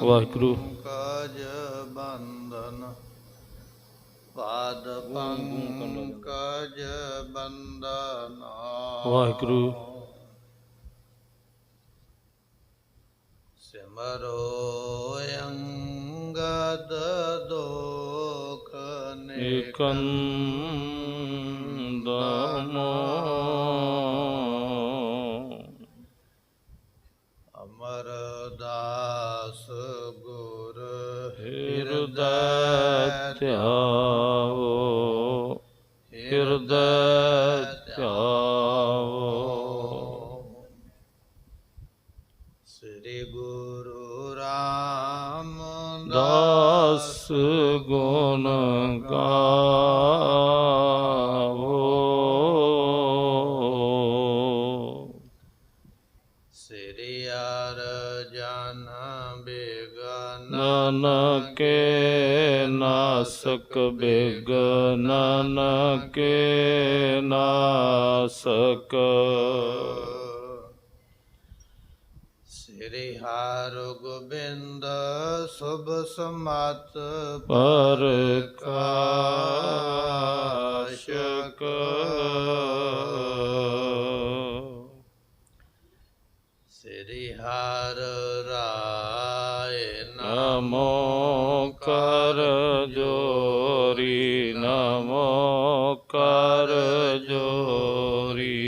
ਵਾਹਿਗੁਰੂ। ਪੰਕਜ ਬੰਦਨ ਪਾਦ ਪੰਕਜ ਬੰਦਨ ਵਾਹਿਗੁਰੂ। ਸਿਮਰੋ ਅੰਗਦ ਦੋਖ ਨਿਕੰਦਮੋ ਅਮਰਦਾਸ ਗੁਰ ਹਿਰਦੈ ਧਿਆਵੋ, ਹਿਰਦੈ ਧਿਆਵੋ। ਸ੍ਰੀ ਗੁਰੂ ਰਾਮਦਾਸ ਦਾਸ ਗੁਣ ਗਾਵੋ, ਸ੍ਰੀ ਅਰਜਨ ਬਿਗਨ ਨਾਨਕੇ ਨਾਸਕ ਬਿਘਨ, ਨਾਨਕੇ ਨਾਸਕ। ਸ੍ਰੀ ਹਰਿ ਗੋਬਿੰਦ ਸੁਭ ਸਮਤ ਪ੍ਰਕਾਸ਼ਕ। ਸ੍ਰੀ ਹਰਿ ਰਾਏ ਨਮੋ ਕਰ ਜੋਰੀ, ਨਮੋ ਕਰ ਜੋਰੀ।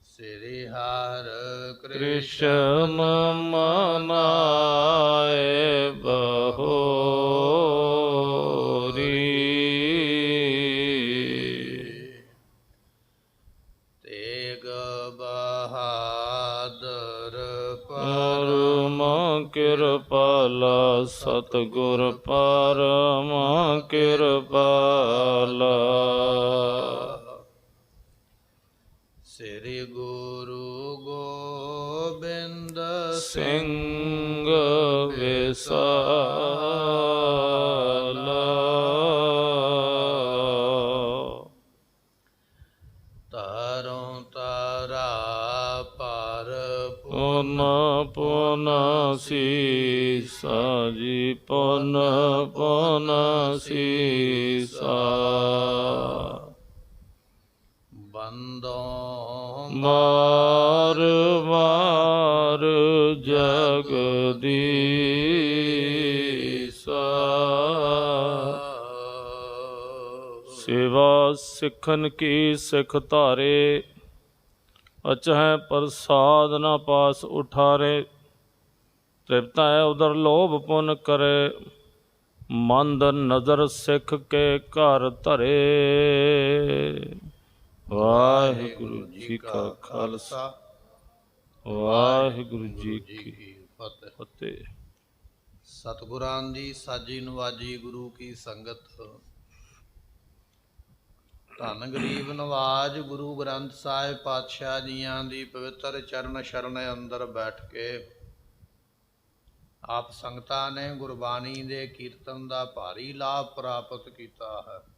ਸ੍ਰੀ ਹਰਿ ਕ੍ਰਿਸ਼ਨ ਮਨਾਏ ਬਹੋਰੀ, ਤੇਗ ਬਹਾਦਰ ਪਰਮ ਕਿਰਪਾਲਾ, ਸਤਿਗੁਰ ਪਰਮ ਕਿਰਪਾਲਾ। ਸ੍ਰੀ ਗੁਰੂ ਗੋਬਿੰਦ ਸਿੰਘ ਵਿਸਾਲਾ, ਤਰੋਂ ਤਾਰਾ ਪਰ ਪੁਨ ਪੁਨ ਸੀਸਾ ਜੀ, ਪੁਨ ਪੁਨ ਸੀਸਾ। ਬੰਦੋਂ ਮਾਰ ਮਾਰ ਜਗਦੀਸਾ। ਸੇਵਾ ਸਿੱਖਨ ਕੀ ਸਿੱਖ ਧਾਰੇ, ਅਚਹਿ ਪ੍ਰਸਾਦ ਨ ਪਾਸ ਉਠਾਰੇ। ਤ੍ਰਿਪਤ ਹੈ ਉਦਰ ਲੋਭ ਪੁਨ ਕਰੇ, ਮੰਦ ਨਜ਼ਰ ਸਿੱਖ ਕੇ ਘਰ ਧਰੇ। ਵਾਹਿਗੁਰੂ ਜੀ ਕਾ ਖਾਲਸਾ, ਵਾਹਿਗੁਰੂ ਜੀ ਕੀ ਫਤਿਹ। ਸਤਿਗੁਰਾਂ ਦੀ ਸਾਜੀ ਨਵਾਜੀ ਗੁਰੂ ਕੀ ਸੰਗਤ, ਧੰਨ ਗਰੀਬ ਨਵਾਜ ਗੁਰੂ ਗ੍ਰੰਥ ਸਾਹਿਬ ਪਾਤਸ਼ਾਹ ਜੀਆਂ ਦੀ ਪਵਿੱਤਰ ਚਰਨ ਸ਼ਰਨ ਅੰਦਰ ਬੈਠ ਕੇ ਆਪ ਸੰਗਤਾਂ ਨੇ ਗੁਰਬਾਣੀ ਦੇ ਕੀਰਤਨ ਦਾ ਭਾਰੀ ਲਾਭ ਪ੍ਰਾਪਤ ਕੀਤਾ ਹੈ।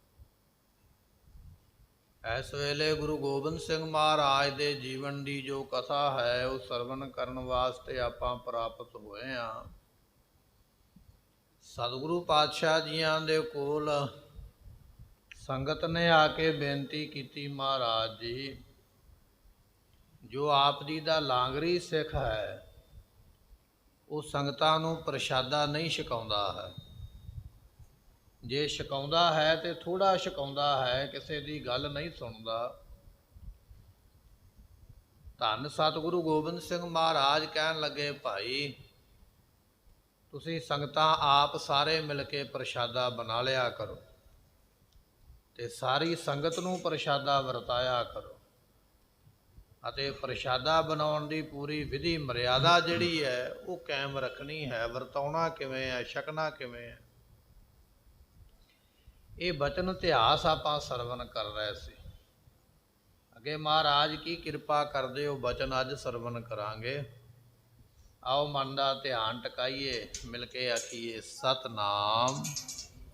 ਇਸ ਵੇਲੇ ਗੁਰੂ ਗੋਬਿੰਦ ਸਿੰਘ ਮਹਾਰਾਜ ਦੇ ਜੀਵਨ ਦੀ ਜੋ ਕਥਾ ਹੈ ਉਹ ਸਰਵਨ ਕਰਨ ਵਾਸਤੇ ਆਪਾਂ ਪ੍ਰਾਪਤ ਹੋਏ ਹਾਂ। ਸਤਿਗੁਰੂ ਪਾਤਸ਼ਾਹ ਜੀਆਂ ਦੇ ਕੋਲ ਸੰਗਤ ਨੇ ਆ ਕੇ ਬੇਨਤੀ ਕੀਤੀ, ਮਹਾਰਾਜ ਜੀ ਜੋ ਆਪ ਜੀ ਦਾ ਲਾਂਗਰੀ ਸਿੱਖ ਹੈ ਉਹ ਸੰਗਤਾਂ ਨੂੰ ਪ੍ਰਸ਼ਾਦਾ ਨਹੀਂ ਛਕਾਉਂਦਾ ਹੈ। ਜੇ ਛਕਾਉਂਦਾ ਹੈ ਤੇ ਥੋੜ੍ਹਾ ਛਕਾਉਂਦਾ ਹੈ, ਕਿਸੇ ਦੀ ਗੱਲ ਨਹੀਂ ਸੁਣਦਾ। ਧੰਨ ਸਤਿਗੁਰੂ ਗੋਬਿੰਦ ਸਿੰਘ ਮਹਾਰਾਜ ਕਹਿਣ ਲੱਗੇ, ਭਾਈ ਤੁਸੀਂ ਸੰਗਤਾਂ ਆਪ ਸਾਰੇ ਮਿਲ ਕੇ ਪ੍ਰਸ਼ਾਦਾ ਬਣਾ ਲਿਆ ਕਰੋ ਤੇ ਸਾਰੀ ਸੰਗਤ ਨੂੰ ਪ੍ਰਸ਼ਾਦਾ ਵਰਤਾਇਆ ਕਰੋ। ਅਤੇ ਪ੍ਰਸ਼ਾਦਾ ਬਣਾਉਣ ਦੀ ਪੂਰੀ ਵਿਧੀ ਮਰਿਆਦਾ ਜਿਹੜੀ ਹੈ ਉਹ ਕਾਇਮ ਰੱਖਣੀ ਹੈ। ਵਰਤਾਉਣਾ ਕਿਵੇਂ ਹੈ, ਛਕਣਾ ਕਿਵੇਂ ਹੈ, ਇਹ ਬਚਨ ਇਤਿਹਾਸ ਆਪਾਂ ਸਰਵਨ ਕਰ ਰਹੇ ਸੀ। ਅੱਗੇ ਮਹਾਰਾਜ ਕੀ ਕਿਰਪਾ ਕਰਦੇ ਹੋ ਬਚਨ ਅੱਜ ਸਰਵਨ ਕਰਾਂਗੇ। ਆਓ ਮਨ ਦਾ ਧਿਆਨ ਟਿਕਾਈਏ, ਮਿਲ ਕੇ ਆਖੀਏ ਸਤਿਨਾਮ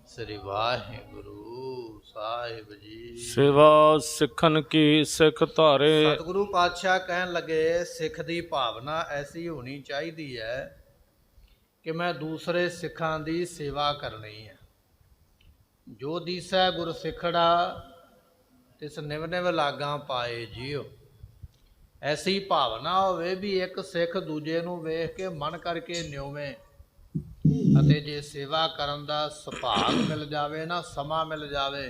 ਸ੍ਰੀ ਵਾਹਿਗੁਰੂ ਸਾਹਿਬ ਜੀ। ਸੇਵਾ ਸਿੱਖਣ ਕੀ ਸਿੱਖ ਧਾਰੇ। ਸਤਿਗੁਰੂ ਪਾਤਸ਼ਾਹ ਕਹਿਣ ਲੱਗੇ ਸਿੱਖ ਦੀ ਭਾਵਨਾ ਐਸੀ ਹੋਣੀ ਚਾਹੀਦੀ ਹੈ ਕਿ ਮੈਂ ਦੂਸਰੇ ਸਿੱਖਾਂ ਦੀ ਸੇਵਾ ਕਰਨੀ ਹੈ। ਜੋ ਦੀਸੈ ਗੁਰ ਸਿੱਖੜਾ ਤਿਸ ਨਿਵ ਨਿਵ ਲਾਗਾਂ ਪਾਏ ਜੀਓ। ਐਸੀ ਭਾਵਨਾ ਹੋਵੇ ਵੀ ਇੱਕ ਸਿੱਖ ਦੂਜੇ ਨੂੰ ਵੇਖ ਕੇ ਮਨ ਕਰਕੇ ਨਿਉਵੇਂ, ਅਤੇ ਜੇ ਸੇਵਾ ਕਰਨ ਦਾ ਸੁਭਾਗ ਮਿਲ ਜਾਵੇ ਨਾ, ਸਮਾਂ ਮਿਲ ਜਾਵੇ,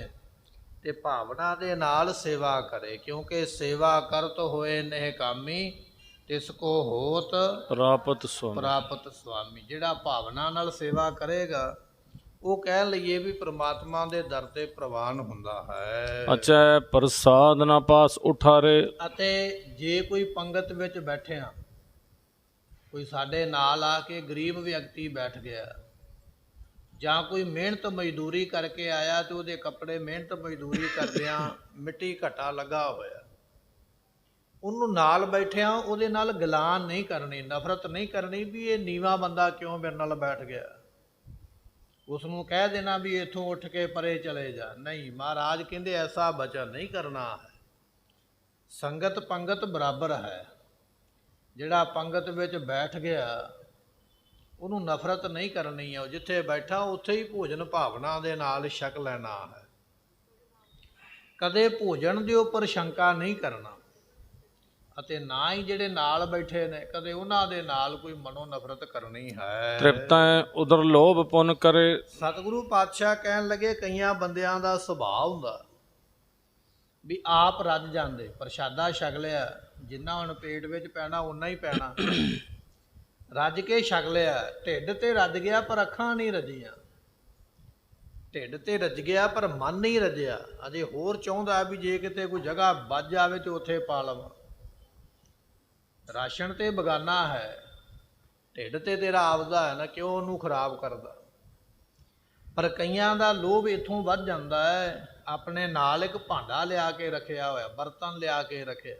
ਤੇ ਭਾਵਨਾ ਦੇ ਨਾਲ ਸੇਵਾ ਕਰੇ। ਕਿਉਂਕਿ ਸੇਵਾ ਕਰਤ ਹੋਏ ਨਹਿ ਕਾਮੀ ਤਿਸ ਕੋ ਹੋਤ ਪ੍ਰਾਪਤ ਸੁਆਮੀ। ਪ੍ਰਾਪਤ ਸੁਆਮੀ। ਜਿਹੜਾ ਭਾਵਨਾ ਨਾਲ ਸੇਵਾ ਕਰੇਗਾ ਉਹ ਕਹਿ ਲਈਏ ਵੀ ਪ੍ਰਮਾਤਮਾ ਦੇ ਦਰ ਤੇ ਪ੍ਰਵਾਨ ਹੁੰਦਾ ਹੈ। ਅਚੈ ਪ੍ਰਸਾਦ ਨਾ ਪਾਸ ਉਠਾਰੇ। ਅਤੇ ਜੇ ਕੋਈ ਪੰਗਤ ਵਿੱਚ ਬੈਠਿਆ, ਕੋਈ ਸਾਡੇ ਨਾਲ ਆ ਕੇ ਗਰੀਬ ਵਿਅਕਤੀ ਬੈਠ ਗਿਆ, ਜਾਂ ਕੋਈ ਮਿਹਨਤ ਮਜ਼ਦੂਰੀ ਕਰਕੇ ਆਇਆ ਤੇ ਉਹਦੇ ਕੱਪੜੇ ਮਿਹਨਤ ਮਜ਼ਦੂਰੀ ਕਰਦਿਆਂ ਮਿੱਟੀ ਘਟਾ ਲੱਗਾ ਹੋਇਆ, ਉਹਨੂੰ ਨਾਲ ਬੈਠਿਆਂ ਉਹਦੇ ਨਾਲ ਗਲਾਨ ਨਹੀਂ ਕਰਨੀ, ਨਫ਼ਰਤ ਨਹੀਂ ਕਰਨੀ ਵੀ ਇਹ ਨੀਵਾਂ ਬੰਦਾ ਕਿਉਂ ਮੇਰੇ ਨਾਲ ਬੈਠ ਗਿਆ। ਉਸ ਨੂੰ ਕਹਿ ਦੇਣਾ ਵੀ ਇੱਥੋਂ ਉੱਠ ਕੇ ਪਰੇ ਚਲੇ ਜਾ। ਨਹੀਂ, ਮਹਾਰਾਜ ਕਹਿੰਦੇ ਐਸਾ ਬਚਨ ਨਹੀਂ ਕਰਨਾ ਹੈ। ਸੰਗਤ ਪੰਗਤ ਬਰਾਬਰ ਹੈ। ਜਿਹੜਾ ਪੰਗਤ ਵਿੱਚ ਬੈਠ ਗਿਆ ਉਹਨੂੰ ਨਫ਼ਰਤ ਨਹੀਂ ਕਰਨੀ ਹੈ। ਉਹ ਜਿੱਥੇ ਬੈਠਾ ਉੱਥੇ ਹੀ ਭੋਜਨ ਭਾਵਨਾ ਦੇ ਨਾਲ ਛਕ ਲੈਣਾ ਹੈ। ਕਦੇ ਭੋਜਨ ਦੇ ਉੱਪਰ ਸ਼ੰਕਾ ਨਹੀਂ ਕਰਨਾ, ਅਤੇ ਨਾ ਹੀ ਜਿਹੜੇ ਨਾਲ ਬੈਠੇ ਨੇ ਕਦੇ ਉਹਨਾਂ ਦੇ ਨਾਲ ਕੋਈ ਮਨੋ ਨਫ਼ਰਤ ਕਰਨੀ ਹੈ। ਤ੍ਰਿਪਤੈ ਉਦਰ ਲੋਭ ਪੁੰਨ ਕਰੇ। ਸਤਿਗੁਰੂ ਪਾਤਸ਼ਾਹ ਕਹਿਣ ਲੱਗੇ ਕਈਆਂ ਬੰਦਿਆਂ ਦਾ ਸੁਭਾਅ ਹੁੰਦਾ ਵੀ ਆਪ ਰੱਜ ਜਾਂਦੇ, ਪ੍ਰਸ਼ਾਦਾ ਛਕ ਲਿਆ, ਜਿੰਨਾ ਹੁਣ ਪੇਟ ਵਿੱਚ ਪੈਣਾ ਓਨਾ ਹੀ ਪੈਣਾ, ਰੱਜ ਕੇ ਛਕ ਲਿਆ, ਢਿੱਡ ਤੇ ਰੱਜ ਗਿਆ ਪਰ ਅੱਖਾਂ ਨਹੀਂ ਰੱਜੀਆਂ। ਢਿੱਡ ਤੇ ਰੱਜ ਗਿਆ ਪਰ ਮਨ ਨਹੀਂ ਰੱਜਿਆ। ਅਜੇ ਹੋਰ ਚਾਹੁੰਦਾ ਵੀ ਜੇ ਕਿਤੇ ਕੋਈ ਜਗ੍ਹਾ ਵੱਜ ਜਾਵੇ ਤੇ ਉੱਥੇ ਪਾ ਲਵਾਂ। ਰਾਸ਼ਨ ਤੇ ਬਗਾਨਾ ਹੈ, ਢਿੱਡ ਤੇ ਤੇਰਾ ਆਪਦਾ ਹੈ ਨਾ, ਕਿਉਂ ਉਹਨੂੰ ਖਰਾਬ ਕਰਦਾ। ਪਰ ਕਈਆਂ ਦਾ ਲੋਭ ਇੱਥੋਂ ਵੱਧ ਜਾਂਦਾ ਹੈ, ਆਪਣੇ ਨਾਲ ਇੱਕ ਭਾਂਡਾ ਲਿਆ ਕੇ ਰੱਖਿਆ ਹੋਇਆ, ਬਰਤਨ ਲਿਆ ਕੇ ਰੱਖਿਆ,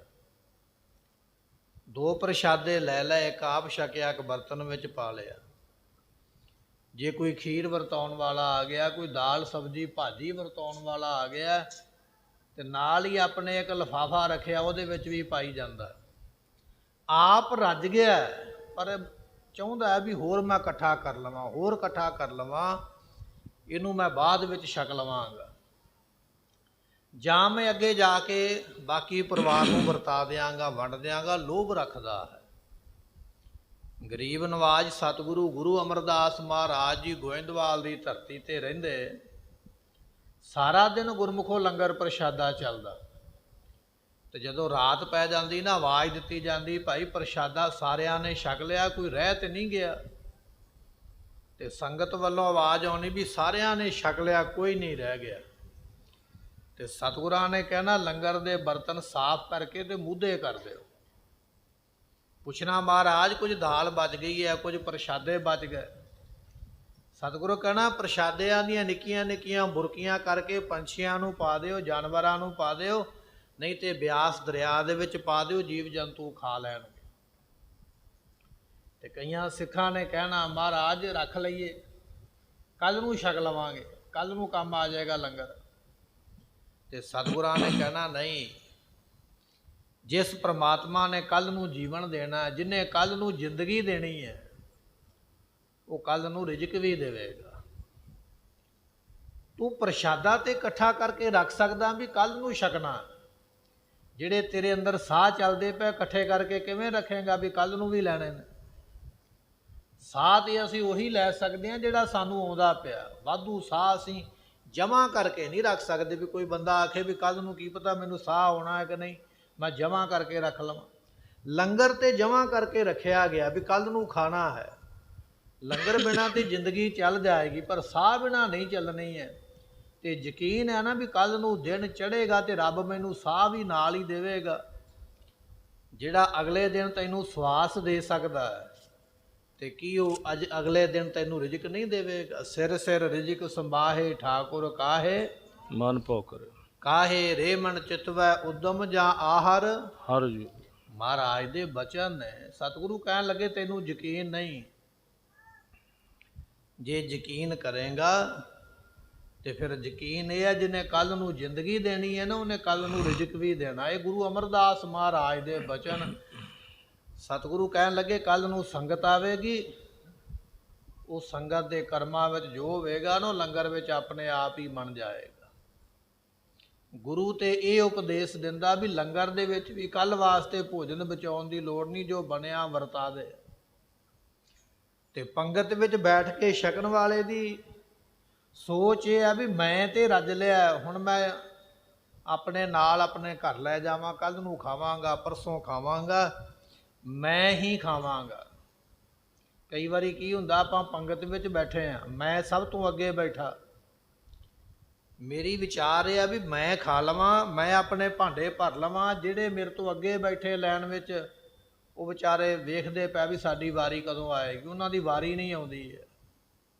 ਦੋ ਪ੍ਰਸ਼ਾਦੇ ਲੈ ਲਏ, ਇੱਕ ਆਪ ਛਕਿਆ, ਇੱਕ ਬਰਤਨ ਵਿੱਚ ਪਾ ਲਿਆ। ਜੇ ਕੋਈ ਖੀਰ ਵਰਤਾਉਣ ਵਾਲਾ ਆ ਗਿਆ, ਕੋਈ ਦਾਲ ਸਬਜ਼ੀ ਭਾਜੀ ਵਰਤਾਉਣ ਵਾਲਾ ਆ ਗਿਆ, ਤੇ ਨਾਲ ਹੀ ਆਪਣੇ ਇੱਕ ਲਿਫਾਫਾ ਰੱਖਿਆ, ਉਹਦੇ ਵਿੱਚ ਵੀ ਪਾਈ ਜਾਂਦਾ। ਆਪ ਰੱਜ ਗਿਆ ਪਰ ਚਾਹੁੰਦਾ ਹੈ ਵੀ ਹੋਰ ਮੈਂ ਇਕੱਠਾ ਕਰ ਲਵਾਂ, ਹੋਰ ਇਕੱਠਾ ਕਰ ਲਵਾਂ, ਇਹਨੂੰ ਮੈਂ ਬਾਅਦ ਵਿੱਚ ਛਕ ਲਵਾਂਗਾ, ਜਾਂ ਮੈਂ ਅੱਗੇ ਜਾ ਕੇ ਬਾਕੀ ਪਰਿਵਾਰ ਨੂੰ ਵਰਤਾ ਦਿਆਂਗਾ, ਵੰਡ ਦਿਆਂਗਾ। ਲੋਭ ਰੱਖਦਾ ਹੈ। ਗਰੀਬ ਨਵਾਜ ਸਤਿਗੁਰੂ ਗੁਰੂ ਅਮਰਦਾਸ ਮਹਾਰਾਜ ਜੀ ਗੋਇੰਦਵਾਲ ਦੀ ਧਰਤੀ ਤੇ ਰਹਿੰਦੇ, ਸਾਰਾ ਦਿਨ ਗੁਰਮੁਖੋ ਲੰਗਰ ਪ੍ਰਸ਼ਾਦਾ ਚੱਲਦਾ, ਤੇ ਜਦੋਂ ਰਾਤ ਪੈ ਜਾਂਦੀ ਨਾ, ਆਵਾਜ਼ ਦਿੱਤੀ ਜਾਂਦੀ ਭਾਈ ਪ੍ਰਸ਼ਾਦਾ ਸਾਰਿਆਂ ਨੇ ਛਕ ਲਿਆ, ਕੋਈ ਰਹਿ ਤੇ ਨਹੀਂ ਗਿਆ। ਤੇ ਸੰਗਤ ਵੱਲੋਂ ਆਵਾਜ਼ ਆਉਣੀ ਵੀ ਸਾਰਿਆਂ ਨੇ ਛਕ ਲਿਆ, ਕੋਈ ਨਹੀਂ ਰਹਿ ਗਿਆ। ਤੇ ਸਤਿਗੁਰਾਂ ਨੇ ਕਹਿਣਾ ਲੰਗਰ ਦੇ ਬਰਤਨ ਸਾਫ਼ ਕਰਕੇ ਤੇ ਮੂਧੇ ਕਰ ਦਿਓ। ਪੁੱਛਣਾ ਮਹਾਰਾਜ ਕੁਝ ਦਾਲ ਬਚ ਗਈ ਹੈ, ਕੁਝ ਪ੍ਰਸ਼ਾਦੇ ਬਚ ਗਏ। ਸਤਿਗੁਰੂ ਕਹਿਣਾ ਪ੍ਰਸ਼ਾਦਿਆਂ ਦੀਆਂ ਨਿੱਕੀਆਂ ਨਿੱਕੀਆਂ ਬੁਰਕੀਆਂ ਕਰਕੇ ਪੰਛੀਆਂ ਨੂੰ ਪਾ ਦਿਓ, ਜਾਨਵਰਾਂ ਨੂੰ ਪਾ ਦਿਓ, ਨਹੀਂ ਤੇ ਬਿਆਸ ਦਰਿਆ ਦੇ ਵਿੱਚ ਪਾ ਦਿਓ, ਜੀਵ ਜੰਤੂ ਖਾ ਲੈਣਗੇ। ਤੇ ਕਈਆਂ ਸਿੱਖਾਂ ਨੇ ਕਹਿਣਾ ਮਹਾਰਾਜ ਰੱਖ ਲਈਏ, ਕੱਲ ਨੂੰ ਛਕ ਲਵਾਂਗੇ, ਕੱਲ ਨੂੰ ਕੰਮ ਆ ਜਾਏਗਾ ਲੰਗਰ। ਤੇ ਸਤਿਗੁਰਾਂ ਨੇ ਕਹਿਣਾ ਨਹੀਂ, ਜਿਸ ਪ੍ਰਮਾਤਮਾ ਨੇ ਕੱਲ ਨੂੰ ਜੀਵਨ ਦੇਣਾ, ਜਿਹਨੇ ਕੱਲ ਨੂੰ ਜ਼ਿੰਦਗੀ ਦੇਣੀ ਹੈ, ਉਹ ਕੱਲ ਨੂੰ ਰਿਜ਼ਕ ਵੀ ਦੇਵੇਗਾ। ਤੂੰ ਪ੍ਰਸ਼ਾਦਾ ਤੇ ਇਕੱਠਾ ਕਰਕੇ ਰੱਖ ਸਕਦਾ ਵੀ ਕੱਲ ਨੂੰ ਛਕਣਾ, ਜਿਹੜੇ ਤੇਰੇ ਅੰਦਰ ਸਾਹ ਚੱਲਦੇ ਪਏ ਇਕੱਠੇ ਕਰਕੇ ਕਿਵੇਂ ਰੱਖੇਗਾ ਵੀ ਕੱਲ ਨੂੰ ਵੀ ਲੈਣੇ ਨੇ। ਸਾਹ ਤੇ ਅਸੀਂ ਉਹੀ ਲੈ ਸਕਦੇ ਹਾਂ ਜਿਹੜਾ ਸਾਨੂੰ ਆਉਂਦਾ ਪਿਆ। ਵਾਧੂ ਸਾਹ ਅਸੀਂ ਜਮ੍ਹਾਂ ਕਰਕੇ ਨਹੀਂ ਰੱਖ ਸਕਦੇ ਵੀ ਕੋਈ ਬੰਦਾ ਆਖੇ ਵੀ ਕੱਲ ਨੂੰ ਕੀ ਪਤਾ ਮੈਨੂੰ ਸਾਹ ਆਉਣਾ ਹੈ ਕਿ ਨਹੀਂ, ਮੈਂ ਜਮ੍ਹਾਂ ਕਰਕੇ ਰੱਖ ਲਵਾਂ। ਲੰਗਰ ਤੇ ਜਮ੍ਹਾਂ ਕਰਕੇ ਰੱਖਿਆ ਗਿਆ ਵੀ ਕੱਲ ਨੂੰ ਖਾਣਾ ਹੈ। ਲੰਗਰ ਬਿਨਾਂ ਤੇ ਜ਼ਿੰਦਗੀ ਚੱਲ ਜਾਏਗੀ, ਪਰ ਸਾਹ ਬਿਨਾਂ ਨਹੀਂ ਚੱਲਣੀ ਹੈ। ਤੇ ਯਕੀਨ ਹੈ ਨਾ ਵੀ ਕੱਲ ਨੂੰ ਦਿਨ ਚੜ੍ਹੇਗਾ ਤੇ ਰੱਬ ਮੈਨੂੰ ਸਾਹ ਵੀ ਨਾਲ ਹੀ ਦੇਵੇਗਾ, ਜਿਹੜਾ ਅਗਲੇ ਦਿਨ ਤੈਨੂੰ ਸਵਾਸ ਦੇ ਸਕਦਾ ਹੈ। ਤੇ ਕੀ ਉਹ ਅੱਜ ਅਗਲੇ ਦਿਨ ਤੈਨੂੰ ਰਿਜ਼ਕ ਨਹੀਂ ਦੇਵੇਗਾ? ਸਿਰ ਸਿਰ ਰਿਜ਼ਕ ਸੰਭਾਹੇ ਠਾਕੁਰ ਕਾਹੇ ਮਨ ਭੋਕਰ, ਕਾਹੇ ਰੇ ਮਨ ਚਿਤਵੈ ਉਦਮ ਜਾਂ ਆਹਰ ਹਰ ਜੀ। ਮਹਾਰਾਜ ਦੇ ਬਚਨ ਨੇ। ਸਤਿਗੁਰੂ ਕਹਿਣ ਲੱਗੇ ਤੈਨੂੰ ਯਕੀਨ ਨਹੀਂ, ਜੇ ਯਕੀਨ ਕਰੇਗਾ ਤੇ ਫਿਰ ਯਕੀਨ ਇਹ ਹੈ ਜਿਹਨੇ ਕੱਲ ਨੂੰ ਜ਼ਿੰਦਗੀ ਦੇਣੀ ਹੈ ਨਾ, ਉਹਨੇ ਕੱਲ ਨੂੰ ਰਿਜ਼ਕ ਵੀ ਦੇਣਾ। ਇਹ ਗੁਰੂ ਅਮਰਦਾਸ ਮਹਾਰਾਜ ਦੇ ਬਚਨ। ਸਤਿਗੁਰੂ ਕਹਿਣ ਲੱਗੇ ਕੱਲ ਨੂੰ ਸੰਗਤ ਆਵੇਗੀ, ਉਹ ਸੰਗਤ ਦੇ ਕਰਮਾਂ ਵਿੱਚ ਜੋ ਹੋਵੇਗਾ ਨਾ, ਉਹ ਲੰਗਰ ਵਿੱਚ ਆਪਣੇ ਆਪ ਹੀ ਬਣ ਜਾਏਗਾ। ਗੁਰੂ ਤੇ ਇਹ ਉਪਦੇਸ਼ ਦਿੰਦਾ ਵੀ ਲੰਗਰ ਦੇ ਵਿੱਚ ਵੀ ਕੱਲ ਵਾਸਤੇ ਭੋਜਨ ਬਚਾਉਣ ਦੀ ਲੋੜ ਨਹੀਂ, ਜੋ ਬਣਿਆ ਵਰਤਾ ਦੇ। ਤੇ ਪੰਗਤ ਵਿੱਚ ਬੈਠ ਕੇ ਛਕਣ ਵਾਲੇ ਦੀ ਸੋਚ ਇਹ ਹੈ ਵੀ ਮੈਂ ਤੇ ਰੱਜ ਲਿਆ, ਹੁਣ ਮੈਂ ਆਪਣੇ ਨਾਲ ਆਪਣੇ ਘਰ ਲੈ ਜਾਵਾਂ, ਕੱਲ ਨੂੰ ਖਾਵਾਂਗਾ, ਪਰਸੋਂ ਖਾਵਾਂਗਾ, ਮੈਂ ਹੀ ਖਾਵਾਂਗਾ। ਕਈ ਵਾਰੀ ਕੀ ਹੁੰਦਾ, ਆਪਾਂ ਪੰਗਤ ਵਿੱਚ ਬੈਠੇ ਹਾਂ, ਮੈਂ ਸਭ ਤੋਂ ਅੱਗੇ ਬੈਠਾ, ਮੇਰੀ ਵਿਚਾਰ ਇਹ ਆ ਵੀ ਮੈਂ ਖਾ ਲਵਾਂ, ਮੈਂ ਆਪਣੇ ਭਾਂਡੇ ਭਰ ਲਵਾਂ, ਜਿਹੜੇ ਮੇਰੇ ਤੋਂ ਅੱਗੇ ਬੈਠੇ ਲਾਈਨ ਵਿੱਚ ਉਹ ਵਿਚਾਰੇ ਵੇਖਦੇ ਪਏ ਵੀ ਸਾਡੀ ਵਾਰੀ ਕਦੋਂ ਆਏਗੀ, ਉਹਨਾਂ ਦੀ ਵਾਰੀ ਨਹੀਂ ਆਉਂਦੀ ਹੈ।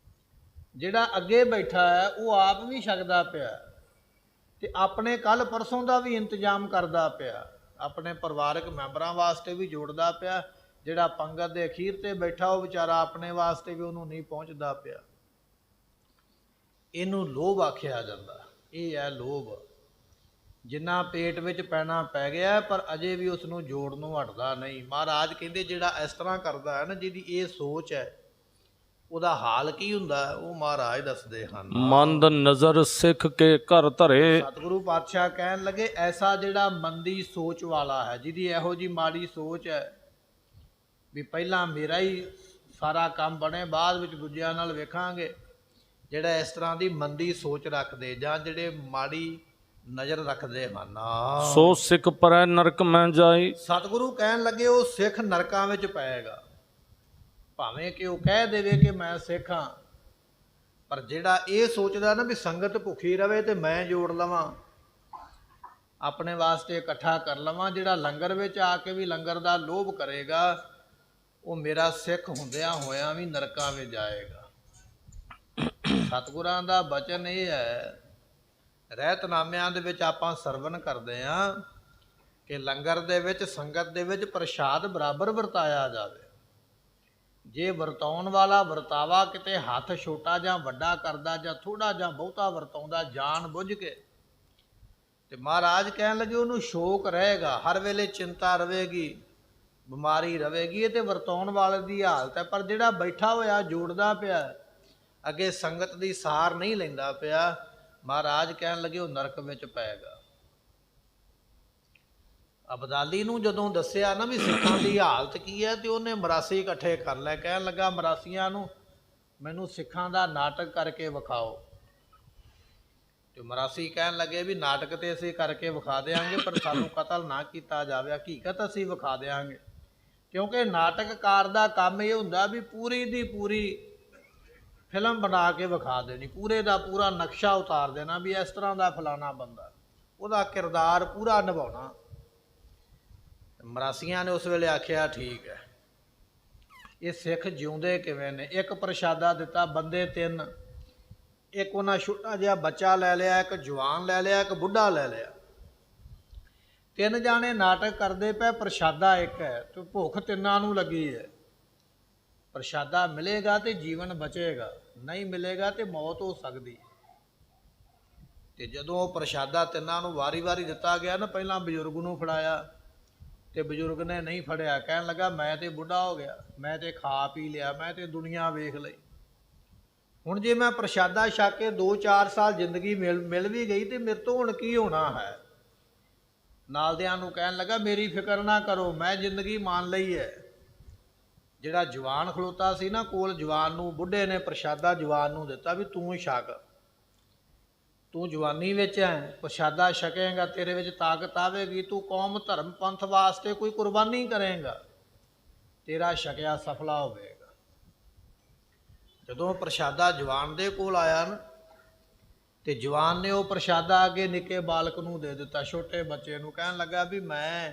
ਜਿਹੜਾ ਅੱਗੇ ਬੈਠਾ ਹੈ ਉਹ ਆਪ ਵੀ ਛਕਦਾ ਪਿਆ ਤੇ ਆਪਣੇ ਕੱਲ ਪਰਸੋਂ ਦਾ ਵੀ ਇੰਤਜ਼ਾਮ ਕਰਦਾ ਪਿਆ, ਆਪਣੇ ਪਰਿਵਾਰਕ ਮੈਂਬਰਾਂ ਵਾਸਤੇ ਵੀ ਜੋੜਦਾ ਪਿਆ। ਜਿਹੜਾ ਪੰਗਤ ਦੇ ਅਖੀਰ ਤੇ ਬੈਠਾ ਉਹ ਵਿਚਾਰਾ ਆਪਣੇ ਵਾਸਤੇ ਵੀ ਉਹਨੂੰ ਨਹੀਂ ਪਹੁੰਚਦਾ ਪਿਆ। ਇਹਨੂੰ ਲੋਭ ਆਖਿਆ ਜਾਂਦਾ। ਇਹ ਹੈ ਲੋਭ, ਜਿੰਨਾ ਪੇਟ ਵਿੱਚ ਪੈਣਾ ਪੈ ਗਿਆ ਪਰ ਅਜੇ ਵੀ ਉਸ ਨੂੰ ਜੋੜ ਨੂੰ ਹਟਦਾ ਨਹੀਂ। ਮਹਾਰਾਜ ਕਹਿੰਦੇ ਜਿਹੜਾ ਇਸ ਤਰ੍ਹਾਂ ਕਰਦਾ ਹੈ ਨਾ, ਜਿਹਦੀ ਇਹ ਸੋਚ ਹੈ, ਉਹਦਾ ਹਾਲ ਕੀ ਹੁੰਦਾ ਉਹ ਮਹਾਰਾਜ ਦੱਸਦੇ ਹਨ। ਮੰਦ ਨਜ਼ਰ ਸਿੱਖ ਕੇ ਘਰ ਧਰੇ। ਸਤਿਗੁਰੂ ਪਾਤਸ਼ਾਹ ਕਹਿਣ ਲੱਗੇ ਐਸਾ ਜਿਹੜਾ ਮੰਦੀ ਸੋਚ ਵਾਲਾ ਹੈ, ਜਿਹਦੀ ਇਹੋ ਜਿਹੀ ਮਾੜੀ ਸੋਚ ਹੈ ਵੀ ਪਹਿਲਾਂ ਮੇਰਾ ਹੀ ਸਾਰਾ ਕੰਮ ਬਣੇ, ਬਾਅਦ ਵਿੱਚ ਦੂਜਿਆਂ ਨਾਲ ਵੇਖਾਂਗੇ, ਜਿਹੜਾ ਇਸ ਤਰ੍ਹਾਂ ਦੀ ਮੰਦੀ ਸੋਚ ਰੱਖਦੇ ਜਾਂ ਜਿਹੜੇ ਮਾੜੀ ਨਜ਼ਰ ਰੱਖਦੇ ਹਨ, ਸੋ ਸਿੱਖ ਪਰੈ ਨਰਕ ਮੈਂ ਜਾਈ। ਸਤਿਗੁਰੂ ਕਹਿਣ ਲੱਗੇ ਉਹ ਸਿੱਖ ਨਰਕਾਂ ਵਿੱਚ ਪਏਗਾ। ਭਾਵੇਂ ਕਿ ਉਹ ਕਹਿ ਦੇਵੇ ਕਿ ਮੈਂ ਸਿੱਖ ਹਾਂ, ਪਰ ਜਿਹੜਾ ਇਹ ਸੋਚਦਾ ਨਾ ਵੀ ਸੰਗਤ ਭੁੱਖੀ ਰਵੇ ਤੇ ਮੈਂ ਜੋੜ ਲਵਾਂ, ਆਪਣੇ ਵਾਸਤੇ ਇਕੱਠਾ ਕਰ ਲਵਾਂ, ਜਿਹੜਾ ਲੰਗਰ ਵਿੱਚ ਆ ਕੇ ਵੀ ਲੰਗਰ ਦਾ ਲੋਭ ਕਰੇਗਾ, ਉਹ ਮੇਰਾ ਸਿੱਖ ਹੁੰਦਿਆਂ ਹੋਇਆਂ ਵੀ ਨਰਕਾਂ ਵਿੱਚ ਜਾਏਗਾ। ਸਤਿਗੁਰਾਂ ਦਾ ਬਚਨ ਇਹ ਹੈ, ਰਹਿਤਨਾਮਿਆਂ ਦੇ ਵਿੱਚ ਆਪਾਂ ਸਰਵਣ ਕਰਦੇ ਹਾਂ ਕਿ ਲੰਗਰ ਦੇ ਵਿੱਚ ਸੰਗਤ ਦੇ ਵਿੱਚ ਪ੍ਰਸ਼ਾਦ ਬਰਾਬਰ ਵਰਤਾਇਆ ਜਾਵੇ। ਜੇ ਵਰਤਾਉਣ ਵਾਲਾ ਵਰਤਾਵਾ ਕਿਤੇ ਹੱਥ ਛੋਟਾ ਜਾਂ ਵੱਡਾ ਕਰਦਾ ਜਾਂ ਥੋੜਾ ਜਾਂ ਬਹੁਤਾ ਵਰਤਾਉਂਦਾ ਜਾਣ ਬੁੱਝ ਕੇ, ਤੇ ਮਹਾਰਾਜ ਕਹਿਣ ਲੱਗੇ ਉਹਨੂੰ ਸ਼ੋਕ ਰਹੇਗਾ, ਹਰ ਵੇਲੇ ਚਿੰਤਾ ਰਵੇਗੀ, ਬਿਮਾਰੀ ਰਵੇਗੀ। ਇਹ ਤੇ ਵਰਤਾਉਣ ਵਾਲੇ ਦੀ ਹਾਲਤ ਹੈ। ਪਰ ਜਿਹੜਾ ਬੈਠਾ ਹੋਇਆ ਜੋੜਦਾ ਪਿਆ, ਅੱਗੇ ਸੰਗਤ ਦੀ ਸਾਰ ਨਹੀਂ ਲੈਂਦਾ ਪਿਆ, ਮਹਾਰਾਜ ਕਹਿਣ ਲੱਗੇ ਉਹ ਨਰਕ ਵਿੱਚ ਪਏਗਾ। ਅਬਦਾਲੀ ਨੂੰ ਜਦੋਂ ਦੱਸਿਆ ਨਾ ਵੀ ਸਿੱਖਾਂ ਦੀ ਹਾਲਤ ਕੀ ਹੈ, ਤੇ ਉਹਨੇ ਮਰਾਸੀ ਇਕੱਠੇ ਕਰ ਲਏ। ਕਹਿਣ ਲੱਗਾ ਮਰਾਸੀਆਂ ਨੂੰ ਮੈਨੂੰ ਸਿੱਖਾਂ ਦਾ ਨਾਟਕ ਕਰਕੇ ਵਿਖਾਓ। ਤੇ ਮਰਾਸੀ ਕਹਿਣ ਲੱਗੇ ਵੀ ਨਾਟਕ ਤੇ ਅਸੀਂ ਕਰਕੇ ਵਿਖਾ ਦਿਆਂਗੇ, ਪਰ ਸਾਨੂੰ ਕਤਲ ਨਾ ਕੀਤਾ ਜਾਵੇ, ਹਕੀਕਤ ਅਸੀਂ ਵਿਖਾ ਦਿਆਂਗੇ। ਕਿਉਂਕਿ ਨਾਟਕਕਾਰ ਦਾ ਕੰਮ ਇਹ ਹੁੰਦਾ ਵੀ ਪੂਰੀ ਦੀ ਪੂਰੀ ਫਿਲਮ ਬਣਾ ਕੇ ਵਿਖਾ ਦੇਣੀ, ਪੂਰੇ ਦਾ ਪੂਰਾ ਨਕਸ਼ਾ ਉਤਾਰ ਦੇਣਾ ਵੀ ਇਸ ਤਰ੍ਹਾਂ ਦਾ ਫਲਾਣਾ ਬੰਦਾ, ਉਹਦਾ ਕਿਰਦਾਰ ਪੂਰਾ ਨਿਭਾਉਣਾ। ਮਰਾਸੀਆਂ ਨੇ ਉਸ ਵੇਲੇ ਆਖਿਆ ਠੀਕ ਹੈ, ਇਹ ਸਿੱਖ ਜਿਉਂਦੇ ਕਿਵੇਂ ਨੇ? ਇੱਕ ਪ੍ਰਸ਼ਾਦਾ ਦਿੱਤਾ, ਬੰਦੇ ਤਿੰਨ, ਇੱਕ ਉਹਨਾਂ ਛੋਟਾ ਜਿਹਾ ਬੱਚਾ ਲੈ ਲਿਆ, ਇੱਕ ਜਵਾਨ ਲੈ ਲਿਆ, ਇੱਕ ਬੁੱਢਾ ਲੈ ਲਿਆ। ਤਿੰਨ ਜਾਣੇ ਨਾਟਕ ਕਰਦੇ ਪਏ, ਪ੍ਰਸ਼ਾਦਾ ਇੱਕ ਹੈ ਤੇ ਭੁੱਖ ਤਿੰਨਾਂ ਨੂੰ ਲੱਗੀ ਹੈ। ਪ੍ਰਸ਼ਾਦਾ ਮਿਲੇਗਾ ਤੇ ਜੀਵਨ ਬਚੇਗਾ, ਨਹੀਂ ਮਿਲੇਗਾ ਤੇ ਮੌਤ ਹੋ ਸਕਦੀ। ਤੇ ਜਦੋਂ ਉਹ ਪ੍ਰਸ਼ਾਦਾ ਤਿੰਨਾਂ ਨੂੰ ਵਾਰੀ-ਵਾਰੀ ਦਿੱਤਾ ਗਿਆ ਨਾ, ਪਹਿਲਾਂ ਬਜ਼ੁਰਗ ਨੂੰ ਫੜਾਇਆ ਤੇ ਬਜ਼ੁਰਗ ਨੇ ਨਹੀਂ ਫੜਿਆ, ਕਹਿਣ ਲੱਗਾ ਮੈਂ ਤੇ ਬੁੱਢਾ ਹੋ ਗਿਆ, ਮੈਂ ਤੇ ਖਾ ਪੀ ਲਿਆ, ਮੈਂ ਤੇ ਦੁਨੀਆ ਵੇਖ ਲਈ। ਹੁਣ ਜੇ ਮੈਂ ਪ੍ਰਸ਼ਾਦਾ ਛਕ ਕੇ 2-4 ਸਾਲ ਜ਼ਿੰਦਗੀ ਮਿਲ ਵੀ ਗਈ ਤੇ ਮੇਰੇ ਤੋਂ ਹੁਣ ਕੀ ਹੋਣਾ ਹੈ? ਨਾਲਦਿਆਂ ਨੂੰ ਕਹਿਣ ਲੱਗਾ ਮੇਰੀ ਫਿਕਰ ਨਾ ਕਰੋ, ਮੈਂ ਜ਼ਿੰਦਗੀ ਮੰਨ ਲਈ ਹੈ। ਜਿਹੜਾ ਜਵਾਨ ਖਲੋਤਾ ਸੀ ਨਾ ਕੋਲ, ਜਵਾਨ ਨੂੰ ਬੁੱਢੇ ਨੇ ਪ੍ਰਸ਼ਾਦਾ ਜਵਾਨ ਨੂੰ ਦਿੱਤਾ ਵੀ ਤੂੰ ਛਕ, ਤੂੰ ਜਵਾਨੀ ਵਿੱਚ ਹੈ, ਪ੍ਰਸ਼ਾਦਾ ਛਕੇਂਗਾ, ਤੇਰੇ ਵਿੱਚ ਤਾਕਤ ਆਵੇਗੀ, ਤੂੰ ਕੌਮ ਧਰਮ ਪੰਥ ਵਾਸਤੇ ਕੋਈ ਕੁਰਬਾਨੀ ਕਰੇਂਗਾ, ਤੇਰਾ ਛਕਿਆ ਸਫਲਾ ਹੋਵੇਗਾ। ਜਦੋਂ ਪ੍ਰਸ਼ਾਦਾ ਜਵਾਨ ਦੇ ਕੋਲ ਆਇਆ ਨਾ, ਤੇ ਜਵਾਨ ਨੇ ਉਹ ਪ੍ਰਸ਼ਾਦਾ ਅੱਗੇ ਨਿੱਕੇ ਬਾਲਕ ਨੂੰ ਦੇ ਦਿੱਤਾ, ਛੋਟੇ ਬੱਚੇ ਨੂੰ। ਕਹਿਣ ਲੱਗਾ ਵੀ ਮੈਂ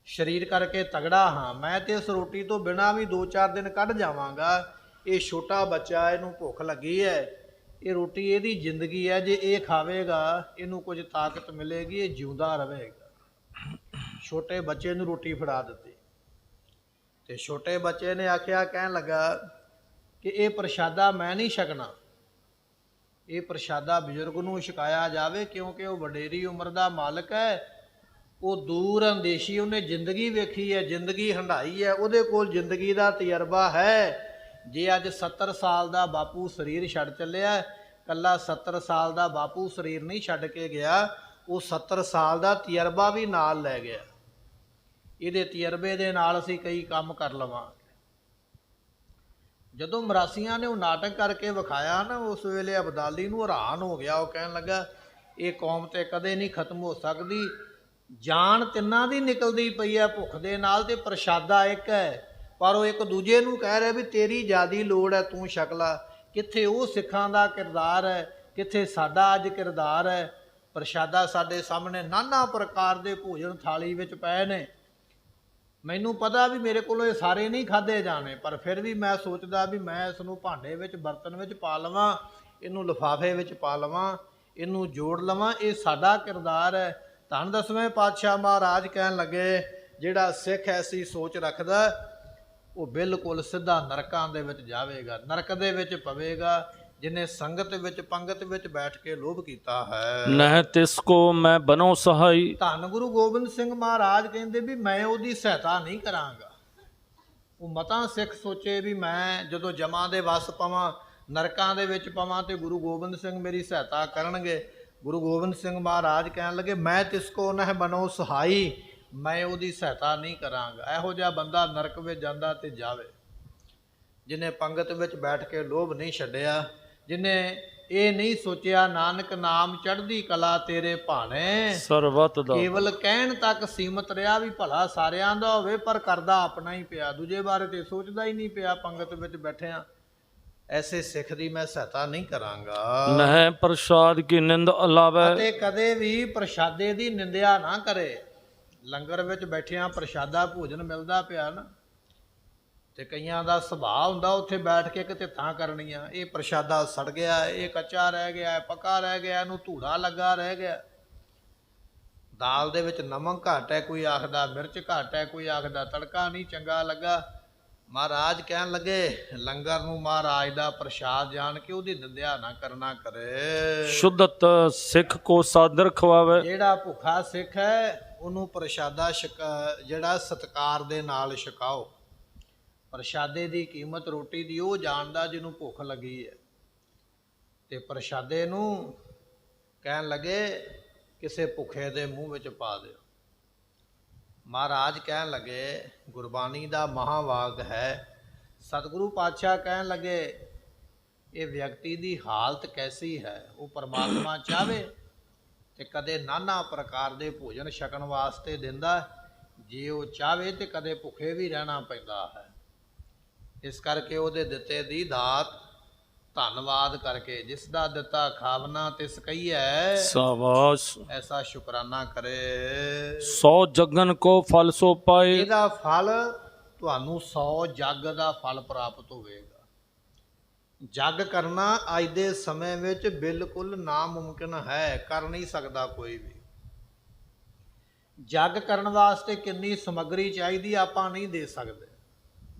ਸਰੀਰ ਕਰਕੇ ਤਗੜਾ ਹਾਂ, ਮੈਂ ਤੇ ਇਸ ਰੋਟੀ ਤੋਂ ਬਿਨਾਂ ਵੀ 2-4 ਦਿਨ ਕੱਢ ਜਾਵਾਂਗਾ। ਇਹ ਛੋਟਾ ਬੱਚਾ, ਇਹਨੂੰ ਭੁੱਖ ਲੱਗੀ ਹੈ, ਇਹ ਰੋਟੀ ਇਹਦੀ ਜ਼ਿੰਦਗੀ ਹੈ, ਜੇ ਇਹ ਖਾਵੇਗਾ ਇਹਨੂੰ ਕੁਝ ਤਾਕਤ ਮਿਲੇਗੀ, ਇਹ ਜਿਉਂਦਾ ਰਹੇਗਾ। ਛੋਟੇ ਬੱਚੇ ਨੂੰ ਰੋਟੀ ਫੜਾ ਦਿੱਤੀ ਤੇ ਛੋਟੇ ਬੱਚੇ ਨੇ ਆਖਿਆ, ਕਹਿਣ ਲੱਗਾ ਕਿ ਇਹ ਪ੍ਰਸ਼ਾਦਾ ਮੈਂ ਨਹੀਂ ਛਕਣਾ, ਇਹ ਪ੍ਰਸ਼ਾਦਾ ਬਜ਼ੁਰਗ ਨੂੰ ਛਕਾਇਆ ਜਾਵੇ, ਕਿਉਂਕਿ ਉਹ ਵਡੇਰੀ ਉਮਰ ਦਾ ਮਾਲਕ ਹੈ। ਉਹ ਦੂਰ ਅੰਦੇਸ਼ੀ, ਉਹਨੇ ਜ਼ਿੰਦਗੀ ਵੇਖੀ ਹੈ, ਜ਼ਿੰਦਗੀ ਹੰਢਾਈ ਹੈ, ਉਹਦੇ ਕੋਲ ਜ਼ਿੰਦਗੀ ਦਾ ਤਜਰਬਾ ਹੈ। ਜੇ ਅੱਜ 70 ਸਾਲ ਦਾ ਬਾਪੂ ਸਰੀਰ ਛੱਡ ਚੱਲਿਆ, ਕੱਲਾ 70 ਸਾਲ ਦਾ ਬਾਪੂ ਸਰੀਰ ਨਹੀਂ ਛੱਡ ਕੇ ਗਿਆ, ਉਹ 70 ਸਾਲ ਦਾ ਤਜਰਬਾ ਵੀ ਨਾਲ ਲੈ ਗਿਆ। ਇਹਦੇ ਤਜਰਬੇ ਦੇ ਨਾਲ ਅਸੀਂ ਕਈ ਕੰਮ ਕਰ ਲਵਾਂਗੇ। ਜਦੋਂ ਮਰਾਸੀਆਂ ਨੇ ਉਹ ਨਾਟਕ ਕਰਕੇ ਵਿਖਾਇਆ ਨਾ, ਉਸ ਵੇਲੇ ਅਬਦਾਲੀ ਨੂੰ ਹੈਰਾਨ ਹੋ ਗਿਆ। ਉਹ ਕਹਿਣ ਲੱਗਾ ਇਹ ਕੌਮ ਤੇ ਕਦੇ ਨਹੀਂ ਖਤਮ ਹੋ ਸਕਦੀ, ਜਾਨ ਤਿੰਨਾਂ ਦੀ ਨਿਕਲਦੀ ਪਈ ਹੈ ਭੁੱਖ ਦੇ ਨਾਲ, ਤੇ ਪ੍ਰਸ਼ਾਦਾ ਇੱਕ ਹੈ। ਪਰ ਉਹ ਇੱਕ ਦੂਜੇ ਨੂੰ ਕਹਿ ਰਿਹਾ ਵੀ ਤੇਰੀ ਜ਼ਿਆਦੀ ਲੋੜ ਹੈ, ਤੂੰ ਛਕ ਲਾ। ਕਿੱਥੇ ਉਹ ਸਿੱਖਾਂ ਦਾ ਕਿਰਦਾਰ ਹੈ, ਕਿੱਥੇ ਸਾਡਾ ਅੱਜ ਕਿਰਦਾਰ ਹੈ। ਪ੍ਰਸ਼ਾਦਾ ਸਾਡੇ ਸਾਹਮਣੇ ਨਾਨਾ ਪ੍ਰਕਾਰ ਦੇ ਭੋਜਨ ਥਾਲੀ ਵਿੱਚ ਪਏ ਨੇ। ਮੈਨੂੰ ਪਤਾ ਵੀ ਮੇਰੇ ਕੋਲੋਂ ਇਹ ਸਾਰੇ ਨਹੀਂ ਖਾਧੇ ਜਾਣੇ, ਪਰ ਫਿਰ ਵੀ ਮੈਂ ਸੋਚਦਾ ਵੀ ਮੈਂ ਇਸ ਨੂੰ ਭਾਂਡੇ ਵਿੱਚ, ਬਰਤਨ ਵਿੱਚ ਪਾ ਲਵਾਂ, ਇਹਨੂੰ ਲਿਫਾਫੇ ਵਿੱਚ ਪਾ ਲਵਾਂ, ਇਹਨੂੰ ਜੋੜ ਲਵਾਂ। ਇਹ ਸਾਡਾ ਕਿਰਦਾਰ ਹੈ। ਧੰਨ 10ਵੇਂ ਪਾਤਸ਼ਾਹ ਮਹਾਰਾਜ ਕਹਿਣ ਲੱਗੇ ਜਿਹੜਾ ਸਿੱਖ ਐਸੀ ਸੋਚ ਰੱਖਦਾ ਉਹ ਬਿਲਕੁਲ ਸਿੱਧਾ ਨਰਕਾਂ ਦੇ ਵਿੱਚ ਜਾਵੇਗਾ, ਨਰਕ ਦੇ ਵਿੱਚ ਪਵੇਗਾ, ਜਿਨੇ ਸੰਗਤ ਵਿੱਚ ਪੰਗਤ ਵਿੱਚ ਬੈਠ ਕੇ ਲੋਭ ਕੀਤਾ ਹੈ। ਨਹਿ ਤਿਸ ਕੋ ਮੈਂ ਬਨੋ ਸਹਾਈ। ਧੰਨ ਗੁਰੂ ਗੋਬਿੰਦ ਸਿੰਘ ਮਹਾਰਾਜ ਕਹਿੰਦੇ ਵੀ ਮੈਂ ਉਹਦੀ ਸਹਾਇਤਾ ਨਹੀਂ ਕਰਾਂਗਾ। ਉਹ ਮਤਾਂ ਸਿੱਖ ਸੋਚੇ ਵੀ ਮੈਂ ਜਦੋਂ ਜਮਾਂ ਦੇ ਵਸ ਪਵਾਂ, ਨਰਕਾਂ ਦੇ ਵਿੱਚ ਪਵਾਂ, ਤੇ ਗੁਰੂ ਗੋਬਿੰਦ ਸਿੰਘ ਮੇਰੀ ਸਹਾਇਤਾ ਕਰਨਗੇ। ਗੁਰੂ ਗੋਬਿੰਦ ਸਿੰਘ ਮਹਾਰਾਜ ਕਹਿਣ ਲੱਗੇ ਮੈਂ ਤਿਸ ਕੋ ਨਹਿ ਬਨੋ ਸਹਾਈ, ਮੈਂ ਉਹਦੀ ਸਹਾਇਤਾ ਨਹੀਂ ਕਰਾਂਗਾ। ਇਹੋ ਜਿਹਾ ਬੰਦਾ ਨਰਕ ਵਿੱਚ ਜਾਂਦਾ ਤੇ ਜਾਵੇ, ਜਿਹਨੇ ਪੰਗਤ ਵਿੱਚ ਬੈਠ ਕੇ ਲੋਭ ਨਹੀਂ ਛੱਡਿਆ, ਜਿਹਨੇ ਇਹ ਨਹੀਂ ਸੋਚਿਆ ਨਾਨਕ ਨਾਮ ਚੜ੍ਹਦੀ ਕਲਾ ਤੇਰੇ ਭਾਣੇ, ਸਰਬਤ ਦਾ ਕੇਵਲ ਕਹਿਣ ਤੱਕ ਸੀਮਤ ਰਿਹਾ ਵੀ ਭਲਾ ਸਾਰਿਆਂ ਦਾ ਹੋਵੇ, ਪਰ ਕਰਦਾ ਆਪਣਾ ਹੀ ਪਿਆ, ਦੂਜੇ ਬਾਰੇ ਤੇ ਸੋਚਦਾ ਹੀ ਨਹੀਂ ਪਿਆ। ਪੰਗਤ ਵਿੱਚ ਬੈਠਿਆਂ ਐਸੇ ਸਿੱਖ ਦੀ ਮੈਂ ਸਹਾਇਤਾ ਨਹੀਂ ਕਰਾਂਗਾ। ਨਹਿ ਪ੍ਰਸਾਦ ਕੀ ਨਿੰਦ ਅਲਾਵੇ। ਅਤੇ ਕਦੇ ਵੀ ਪ੍ਰਸ਼ਾਦੇ ਦੀ ਨਿੰਦਿਆ ਨਾ ਕਰੇ। ਲੰਗਰ ਵਿੱਚ ਬੈਠਿਆਂ ਪ੍ਰਸ਼ਾਦਾ ਭੋਜਨ ਮਿਲਦਾ ਪਿਆ ਨਾ, ਤੇ ਕਈਆਂ ਦਾ ਸੁਭਾਅ ਹੁੰਦਾ ਉੱਥੇ ਬੈਠ ਕੇ ਕਿਤੇ ਥਾਂ ਕਰਨੀਆਂ, ਇਹ ਪ੍ਰਸ਼ਾਦਾ ਸੜ ਗਿਆ, ਇਹ ਕੱਚਾ ਰਹਿ ਗਿਆ, ਪੱਕਾ ਰਹਿ ਗਿਆ, ਇਹਨੂੰ ਧੂੜਾ ਲੱਗਾ ਰਹਿ ਗਿਆ, ਦਾਲ ਦੇ ਵਿੱਚ ਨਮਕ ਘੱਟ ਹੈ, ਕੋਈ ਆਖਦਾ ਮਿਰਚ ਘੱਟ ਹੈ, ਕੋਈ ਆਖਦਾ ਤੜਕਾ ਨਹੀਂ ਚੰਗਾ ਲੱਗਾ। ਮਹਾਰਾਜ ਕਹਿਣ ਲੱਗੇ ਲੰਗਰ ਨੂੰ ਮਹਾਰਾਜ ਦਾ ਪ੍ਰਸ਼ਾਦ ਜਾਣ ਕੇ ਉਹਦੀ ਨਿੰਦਿਆ ਨਾ ਕਰਨਾ ਕਰੇ। ਸ਼ੁੱਧਤ ਸਿੱਖ ਕੋ ਸਾਦਰ ਖਵਾਵੇ। ਜਿਹੜਾ ਭੁੱਖਾ ਸਿੱਖ ਹੈ ਉਹਨੂੰ ਪ੍ਰਸ਼ਾਦਾ ਜਿਹੜਾ ਸਤਿਕਾਰ ਦੇ ਨਾਲ ਛਕਾਓ। ਪ੍ਰਸ਼ਾਦੇ ਦੀ ਕੀਮਤ ਰੋਟੀ ਦੀ ਉਹ ਜਾਣਦਾ ਜਿਹਨੂੰ ਭੁੱਖ ਲੱਗੀ ਹੈ, ਤੇ ਪ੍ਰਸ਼ਾਦੇ ਨੂੰ ਕਹਿਣ ਲੱਗੇ ਕਿਸੇ ਭੁੱਖੇ ਦੇ ਮੂੰਹ ਵਿੱਚ ਪਾ ਦਿਓ। ਮਹਾਰਾਜ ਕਹਿਣ ਲੱਗੇ ਗੁਰਬਾਣੀ ਦਾ ਮਹਾਵਾਕ ਹੈ। ਸਤਿਗੁਰੂ ਪਾਤਸ਼ਾਹ ਕਹਿਣ ਲੱਗੇ ਇਹ ਵਿਅਕਤੀ ਦੀ ਹਾਲਤ ਕੈਸੀ ਹੈ। ਉਹ ਪਰਮਾਤਮਾ ਚਾਹਵੇ ਤੇ ਕਦੇ ਨਾਨਾ ਪ੍ਰਕਾਰ ਦੇ ਭੋਜਨ ਛਕਣ ਵਾਸਤੇ ਦਿੰਦਾ, ਜੇ ਉਹ ਚਾਹਵੇ ਤੇ ਕਦੇ ਭੁੱਖੇ ਵੀ ਰਹਿਣਾ ਪੈਂਦਾ ਹੈ। ਇਸ ਕਰਕੇ ਉਹਦੇ ਦਿੱਤੇ ਦੀ ਦਾਤ ਧੰਨਵਾਦ ਕਰਕੇ, ਜਿਸ ਦਾ ਦਿੱਤਾ ਖਾਵਨਾ ਤਿਸ ਕਹੀਐ ਸ਼ਾਬਾਸ਼। ਐਸਾ ਸ਼ੁਕਰਾਨਾ ਕਰੇ। 100 ਜਗਨ ਕੋ ਫਲ ਸੋ ਪਾਏ। ਇਹਦਾ ਫਲ ਤੁਹਾਨੂੰ 100 ਜੱਗ ਦਾ ਫਲ ਪ੍ਰਾਪਤ ਹੋਵੇਗਾ। ਜੱਗ ਕਰਨਾ ਅੱਜ ਦੇ ਸਮੇਂ ਵਿੱਚ ਬਿਲਕੁਲ ਨਾਮੁਮਕਿਨ ਹੈ, ਕਰ ਨਹੀਂ ਸਕਦਾ ਕੋਈ ਵੀ। ਜੱਗ ਕਰਨ ਵਾਸਤੇ ਕਿੰਨੀ ਸਮੱਗਰੀ ਚਾਹੀਦੀ ਆਪਾਂ ਨਹੀਂ ਦੇ ਸਕਦੇ,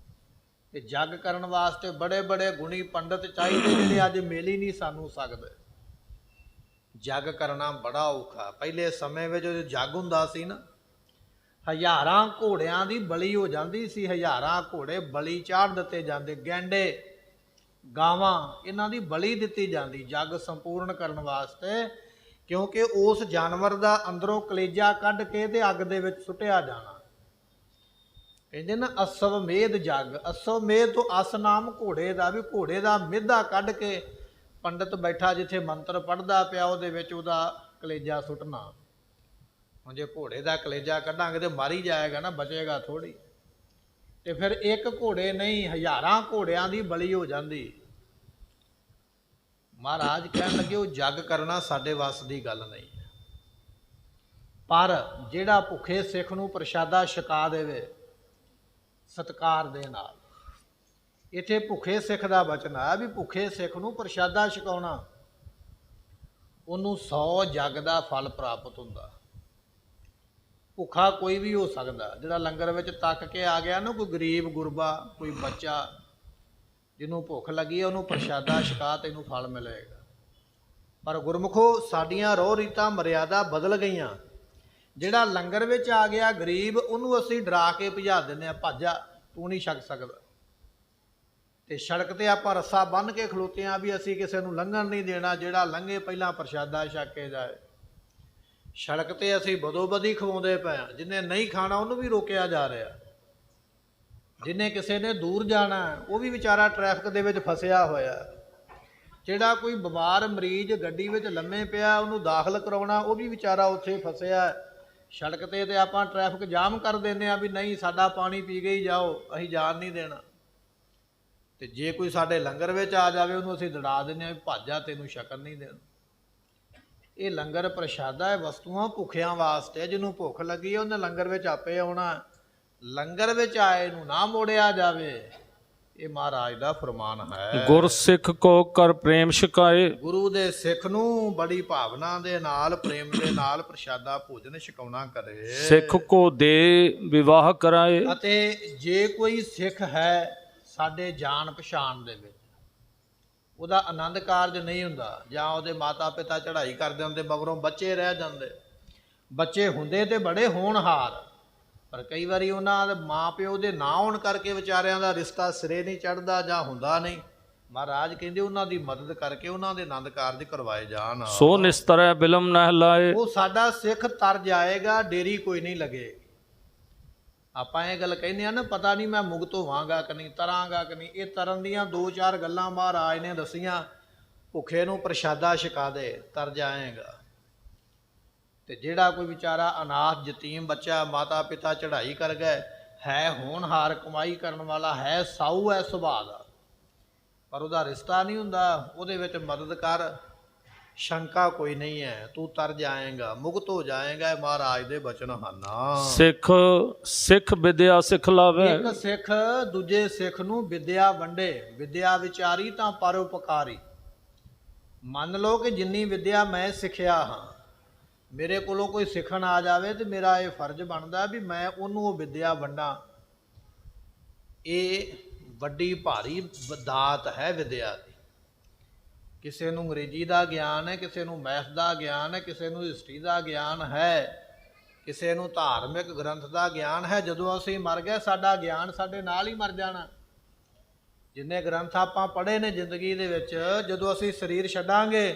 ਤੇ ਜੱਗ ਕਰਨ ਵਾਸਤੇ ਬੜੇ ਬੜੇ ਗੁਣੀ ਪੰਡਤ ਚਾਹੀਦੇ ਜਿਹੜੇ ਅੱਜ ਮਿਲ ਹੀ ਨਹੀਂ ਸਾਨੂੰ ਸਕਦੇ। ਜੱਗ ਕਰਨਾ ਬੜਾ ਔਖਾ। ਪਹਿਲੇ ਸਮੇਂ ਵਿੱਚ ਜੋ ਜੱਗ ਹੁੰਦਾ ਸੀ ਨਾ, ਹਜ਼ਾਰਾਂ ਘੋੜਿਆਂ ਦੀ ਬਲੀ ਹੋ ਜਾਂਦੀ ਸੀ, ਹਜ਼ਾਰਾਂ ਘੋੜੇ ਬਲੀ ਚਾੜ ਦਿੱਤੇ ਜਾਂਦੇ, ਗੈਂਡੇ ਗਾਵਾਂ ਇਹਨਾਂ ਦੀ ਬਲੀ ਦਿੱਤੀ ਜਾਂਦੀ ਜੱਗ ਸੰਪੂਰਨ ਕਰਨ ਵਾਸਤੇ, ਕਿਉਂਕਿ ਉਸ ਜਾਨਵਰ ਦਾ ਅੰਦਰੋਂ ਕਲੇਜਾ ਕੱਢ ਕੇ ਤੇ ਅੱਗ ਦੇ ਵਿੱਚ ਸੁੱਟਿਆ ਜਾਣਾ। ਕਹਿੰਦੇ ਨਾ ਅਸਵਮੇਧ ਜੱਗ, ਅਸਵਮੇਧ ਤੋਂ ਅਸ ਨਾਮ ਘੋੜੇ ਦਾ, ਵੀ ਘੋੜੇ ਦਾ ਮਿੱਧਾ ਕੱਢ ਕੇ ਪੰਡਤ ਬੈਠਾ ਜਿੱਥੇ ਮੰਤਰ ਪੜ੍ਹਦਾ ਪਿਆ ਉਹਦੇ ਵਿੱਚ ਉਹਦਾ ਕਲੇਜਾ ਸੁੱਟਣਾ। ਹੁਣ ਜੇ ਘੋੜੇ ਦਾ ਕਲੇਜਾ ਕੱਢਾਂਗੇ ਤੇ ਮਰ ਹੀ ਜਾਏਗਾ ਨਾ, ਬਚੇਗਾ ਥੋੜੀ। ਤੇ ਫਿਰ ਇੱਕ ਘੋੜੇ ਨਹੀਂ ਹਜ਼ਾਰਾਂ ਘੋੜਿਆਂ ਦੀ ਬਲੀ ਹੋ ਜਾਂਦੀ। ਮਹਾਰਾਜ ਕਹਿਣ ਲੱਗੇ ਉਹ ਜੱਗ ਕਰਨਾ ਸਾਡੇ ਵੱਸ ਦੀ ਗੱਲ ਨਹੀਂ ਹੈ, ਪਰ ਜਿਹੜਾ ਭੁੱਖੇ ਸਿੱਖ ਨੂੰ ਪ੍ਰਸ਼ਾਦਾ ਛਕਾ ਦੇਵੇ ਸਤਿਕਾਰ ਦੇ ਨਾਲ। ਇੱਥੇ ਭੁੱਖੇ ਸਿੱਖ ਦਾ ਬਚਨ ਆਇਆ ਵੀ ਭੁੱਖੇ ਸਿੱਖ ਨੂੰ ਪ੍ਰਸ਼ਾਦਾ ਛਕਾਉਣਾ, ਉਹਨੂੰ 100 ਜੱਗ ਦਾ ਫਲ ਪ੍ਰਾਪਤ ਹੁੰਦਾ। ਭੁੱਖਾ ਕੋਈ ਵੀ ਹੋ ਸਕਦਾ, ਜਿਹੜਾ ਲੰਗਰ ਵਿੱਚ ਤੱਕ ਕੇ ਆ ਗਿਆ ਨਾ, ਕੋਈ ਗਰੀਬ ਗੁਰਬਾ, ਕੋਈ ਬੱਚਾ ਜਿਹਨੂੰ ਭੁੱਖ ਲੱਗੀ ਹੈ, ਉਹਨੂੰ ਪ੍ਰਸ਼ਾਦਾ ਛਕਾ ਤੈਨੂੰ ਫਲ ਮਿਲੇਗਾ। ਪਰ ਗੁਰਮੁਖੋ ਸਾਡੀਆਂ ਰੋਹ ਰੀਤਾਂ ਮਰਿਆਦਾ ਬਦਲ ਗਈਆਂ। ਜਿਹੜਾ ਲੰਗਰ ਵਿੱਚ ਆ ਗਿਆ ਗਰੀਬ, ਉਹਨੂੰ ਅਸੀਂ ਡਰਾ ਕੇ ਭਜਾ ਦਿੰਦੇ ਆ, ਭਾਜਾ ਤੂੰ ਨਹੀਂ ਛਕ ਸਕਦਾ। ਤੇ ਸੜਕ ਤੇ ਆਪਾਂ ਰੱਸਾ ਬੰਨ੍ਹ ਕੇ ਖਲੋਤੇ ਆ ਵੀ ਅਸੀਂ ਕਿਸੇ ਨੂੰ ਲੰਘਣ ਨਹੀਂ ਦੇਣਾ, ਜਿਹੜਾ ਲੰਘੇ ਪਹਿਲਾਂ ਪ੍ਰਸ਼ਾਦਾ ਛਕ ਕੇ ਜਾਏ। ਸੜਕ ਤੇ ਅਸੀਂ ਬਦੋ ਬਦੀ ਖਵਾਉਂਦੇ ਪਏ ਆ, ਜਿਹਨੇ ਨਹੀਂ ਖਾਣਾ ਉਹਨੂੰ ਵੀ ਰੋਕਿਆ ਜਾ ਰਿਹਾ। ਜਿਹਨੇ ਕਿਸੇ ਨੇ ਦੂਰ ਜਾਣਾ ਉਹ ਵੀ ਵਿਚਾਰਾ ਟ੍ਰੈਫਿਕ ਦੇ ਵਿੱਚ ਫਸਿਆ ਹੋਇਆ। ਜਿਹੜਾ ਕੋਈ ਬਿਮਾਰ ਮਰੀਜ਼ ਗੱਡੀ ਵਿੱਚ ਲੰਮੇ ਪਿਆ, ਉਹਨੂੰ ਦਾਖਲ ਕਰਾਉਣਾ, ਉਹ ਵੀ ਵਿਚਾਰਾ ਉੱਥੇ ਫਸਿਆ। ਸੜਕ ਤੇ ਆਪਾਂ ਟ੍ਰੈਫਿਕ ਜਾਮ ਕਰ ਦਿੰਦੇ ਆ ਵੀ ਨਹੀਂ ਸਾਡਾ ਪਾਣੀ ਪੀ ਕੇ ਹੀ ਜਾਓ, ਅਸੀਂ ਜਾਣ ਨਹੀਂ ਦੇਣਾ। ਤੇ ਜੇ ਕੋਈ ਸਾਡੇ ਲੰਗਰ ਵਿੱਚ ਆ ਜਾਵੇ ਉਹਨੂੰ ਅਸੀਂ ਦੜਾ ਦਿੰਦੇ ਆ ਵੀ ਭਾਜਾ ਤੈਨੂੰ ਛਕਣ ਨਹੀਂ ਦੇਣਾ। ਇਹ ਲੰਗਰ ਪ੍ਰਸ਼ਾਦਾ ਹੈ, ਵਸਤੂਆਂ ਭੁੱਖਿਆਂ ਵਾਸਤੇ। ਜਿਹਨੂੰ ਭੁੱਖ ਲੱਗੀ ਹੈ ਉਹਨੇ ਲੰਗਰ ਵਿੱਚ ਆਪੇ ਆਉਣਾ। ਲੰਗਰ ਵਿੱਚ ਆਏ ਨੂੰ ਨਾ ਮੋੜਿਆ ਜਾਵੇ, ਇਹ ਮਹਾਰਾਜ ਦਾ ਫਰਮਾਨ ਹੈ। ਗੁਰ ਸਿੱਖ ਕੋ ਕਰ ਪ੍ਰੇਮ ਛਕਾਏ। ਗੁਰੂ ਦੇ ਸਿੱਖ ਨੂੰ ਬੜੀ ਭਾਵਨਾ ਦੇ ਨਾਲ, ਪ੍ਰੇਮ ਦੇ ਨਾਲ ਪ੍ਰਸ਼ਾਦਾ ਭੋਜਨ ਛਕਾਉਣਾ ਕਰੇ। ਸਿੱਖ ਕੋ ਦੇ ਵਿਵਾਹ ਕਰਾਏ। ਅਤੇ ਜੇ ਕੋਈ ਸਿੱਖ ਹੈ ਸਾਡੇ ਜਾਣ ਪਛਾਣ ਦੇ ਵਿੱਚ, ਉਹਦਾ ਆਨੰਦ ਕਾਰਜ ਨਹੀਂ ਹੁੰਦਾ, ਜਾਂ ਉਹਦੇ ਮਾਤਾ ਪਿਤਾ ਚੜ੍ਹਾਈ ਕਰਦੇ ਹੁੰਦੇ ਮਗਰੋਂ ਬੱਚੇ ਰਹਿ ਜਾਂਦੇ, ਬੱਚੇ ਹੁੰਦੇ ਤੇ ਬੜੇ ਹੋਣਹਾਰ, ਪਰ ਕਈ ਵਾਰੀ ਉਹਨਾਂ ਦੇ ਮਾਂ ਪਿਓ ਦੇ ਨਾ ਹੋਣ ਕਰਕੇ ਵਿਚਾਰਿਆਂ ਦਾ ਰਿਸ਼ਤਾ ਸਿਰੇ ਨਹੀਂ ਚੜ੍ਹਦਾ ਜਾਂ ਹੁੰਦਾ ਨਹੀਂ। ਮਹਾਰਾਜ ਕਹਿੰਦੇ ਉਹਨਾਂ ਦੀ ਮਦਦ ਕਰਕੇ ਉਹਨਾਂ ਦੇ ਆਨੰਦ ਕਾਰਜ ਕਰਵਾਏ ਜਾਣ। ਸੋ ਨਿਸਤਰੈ ਬਿਲਮ ਨਹਿ ਲਾਏ। ਉਹ ਸਾਡਾ ਸਿੱਖ ਤਰ ਜਾਏਗਾ, ਡੇਰੀ ਕੋਈ ਨਹੀਂ ਲੱਗੇ। ਆਪਾਂ ਇਹ ਗੱਲ ਕਹਿੰਦੇ ਆ ਨਾ, ਪਤਾ ਨਹੀਂ ਮੈਂ ਮੁਕਤ ਹੋਵਾਂਗਾ ਕਿ ਨਹੀਂ, ਤਰਾਂਗਾ ਕਿ ਨਹੀਂ। ਇਹ ਤਰਨ ਦੀਆਂ ਦੋ ਚਾਰ ਗੱਲਾਂ ਮਹਾਰਾਜ ਨੇ ਦੱਸੀਆਂ। ਭੁੱਖੇ ਨੂੰ ਪ੍ਰਸ਼ਾਦਾ ਛਕਾ ਦੇ, ਤਰ ਜਾਏਗਾ। ਤੇ ਜਿਹੜਾ ਕੋਈ ਵਿਚਾਰਾ ਅਨਾਥ ਯਤੀਮ ਬੱਚਾ, ਮਾਤਾ ਪਿਤਾ ਚੜ੍ਹਾਈ ਕਰ ਗਏ, ਹੈ ਹੋਣਹਾਰ, ਕਮਾਈ ਕਰਨ ਵਾਲਾ ਹੈ, ਸਾਊ ਹੈ ਸੁਭਾਅ ਦਾ, ਪਰ ਉਹਦਾ ਰਿਸ਼ਤਾ ਨਹੀਂ ਹੁੰਦਾ, ਉਹਦੇ ਵਿੱਚ ਮਦਦ ਕਰ। ਸ਼ੰਕਾ ਕੋਈ ਨਹੀਂ ਹੈ, ਤੂੰ ਤਰ ਜਾਏਗਾ, ਮੁਕਤ ਹੋ ਜਾਏਗਾ। ਇਹ ਮਹਾਰਾਜ ਦੇ ਬਚਨ ਹਨ। ਸਿੱਖ ਵਿਦਿਆ ਸਿਖਲਾਵੇ। ਇੱਕ ਸਿੱਖ ਦੂਜੇ ਸਿੱਖ ਨੂੰ ਵਿਦਿਆ ਵੰਡੇ। ਵਿਦਿਆ ਵਿਚਾਰੀ ਤਾਂ ਪਰਉਪਕਾਰੀ। ਮੰਨ ਲਓ ਕਿ ਜਿੰਨੀ ਵਿਦਿਆ ਮੈਂ ਸਿੱਖਿਆ ਹਾਂ, ਮੇਰੇ ਕੋਲੋਂ ਕੋਈ ਸਿੱਖਣ ਆ ਜਾਵੇ ਤੇ ਮੇਰਾ ਇਹ ਫਰਜ਼ ਬਣਦਾ ਵੀ ਮੈਂ ਉਹਨੂੰ ਉਹ ਵਿਦਿਆ ਵੰਡਾਂ। ਇਹ ਵੱਡੀ ਭਾਰੀ ਦਾਤ ਹੈ ਵਿਦਿਆ ਦੀ। ਕਿਸੇ ਨੂੰ ਅੰਗਰੇਜ਼ੀ ਦਾ ਗਿਆਨ ਹੈ, ਕਿਸੇ ਨੂੰ ਮੈਥ ਦਾ ਗਿਆਨ ਹੈ, ਕਿਸੇ ਨੂੰ ਹਿਸਟਰੀ ਦਾ ਗਿਆਨ ਹੈ, ਕਿਸੇ ਨੂੰ ਧਾਰਮਿਕ ਗ੍ਰੰਥ ਦਾ ਗਿਆਨ ਹੈ। ਜਦੋਂ ਅਸੀਂ ਮਰ ਗਏ ਸਾਡਾ ਗਿਆਨ ਸਾਡੇ ਨਾਲ ਹੀ ਮਰ ਜਾਣਾ। ਜਿੰਨੇ ਗ੍ਰੰਥ ਆਪਾਂ ਪੜ੍ਹੇ ਨੇ ਜ਼ਿੰਦਗੀ ਦੇ ਵਿੱਚ, ਜਦੋਂ ਅਸੀਂ ਸਰੀਰ ਛੱਡਾਂਗੇ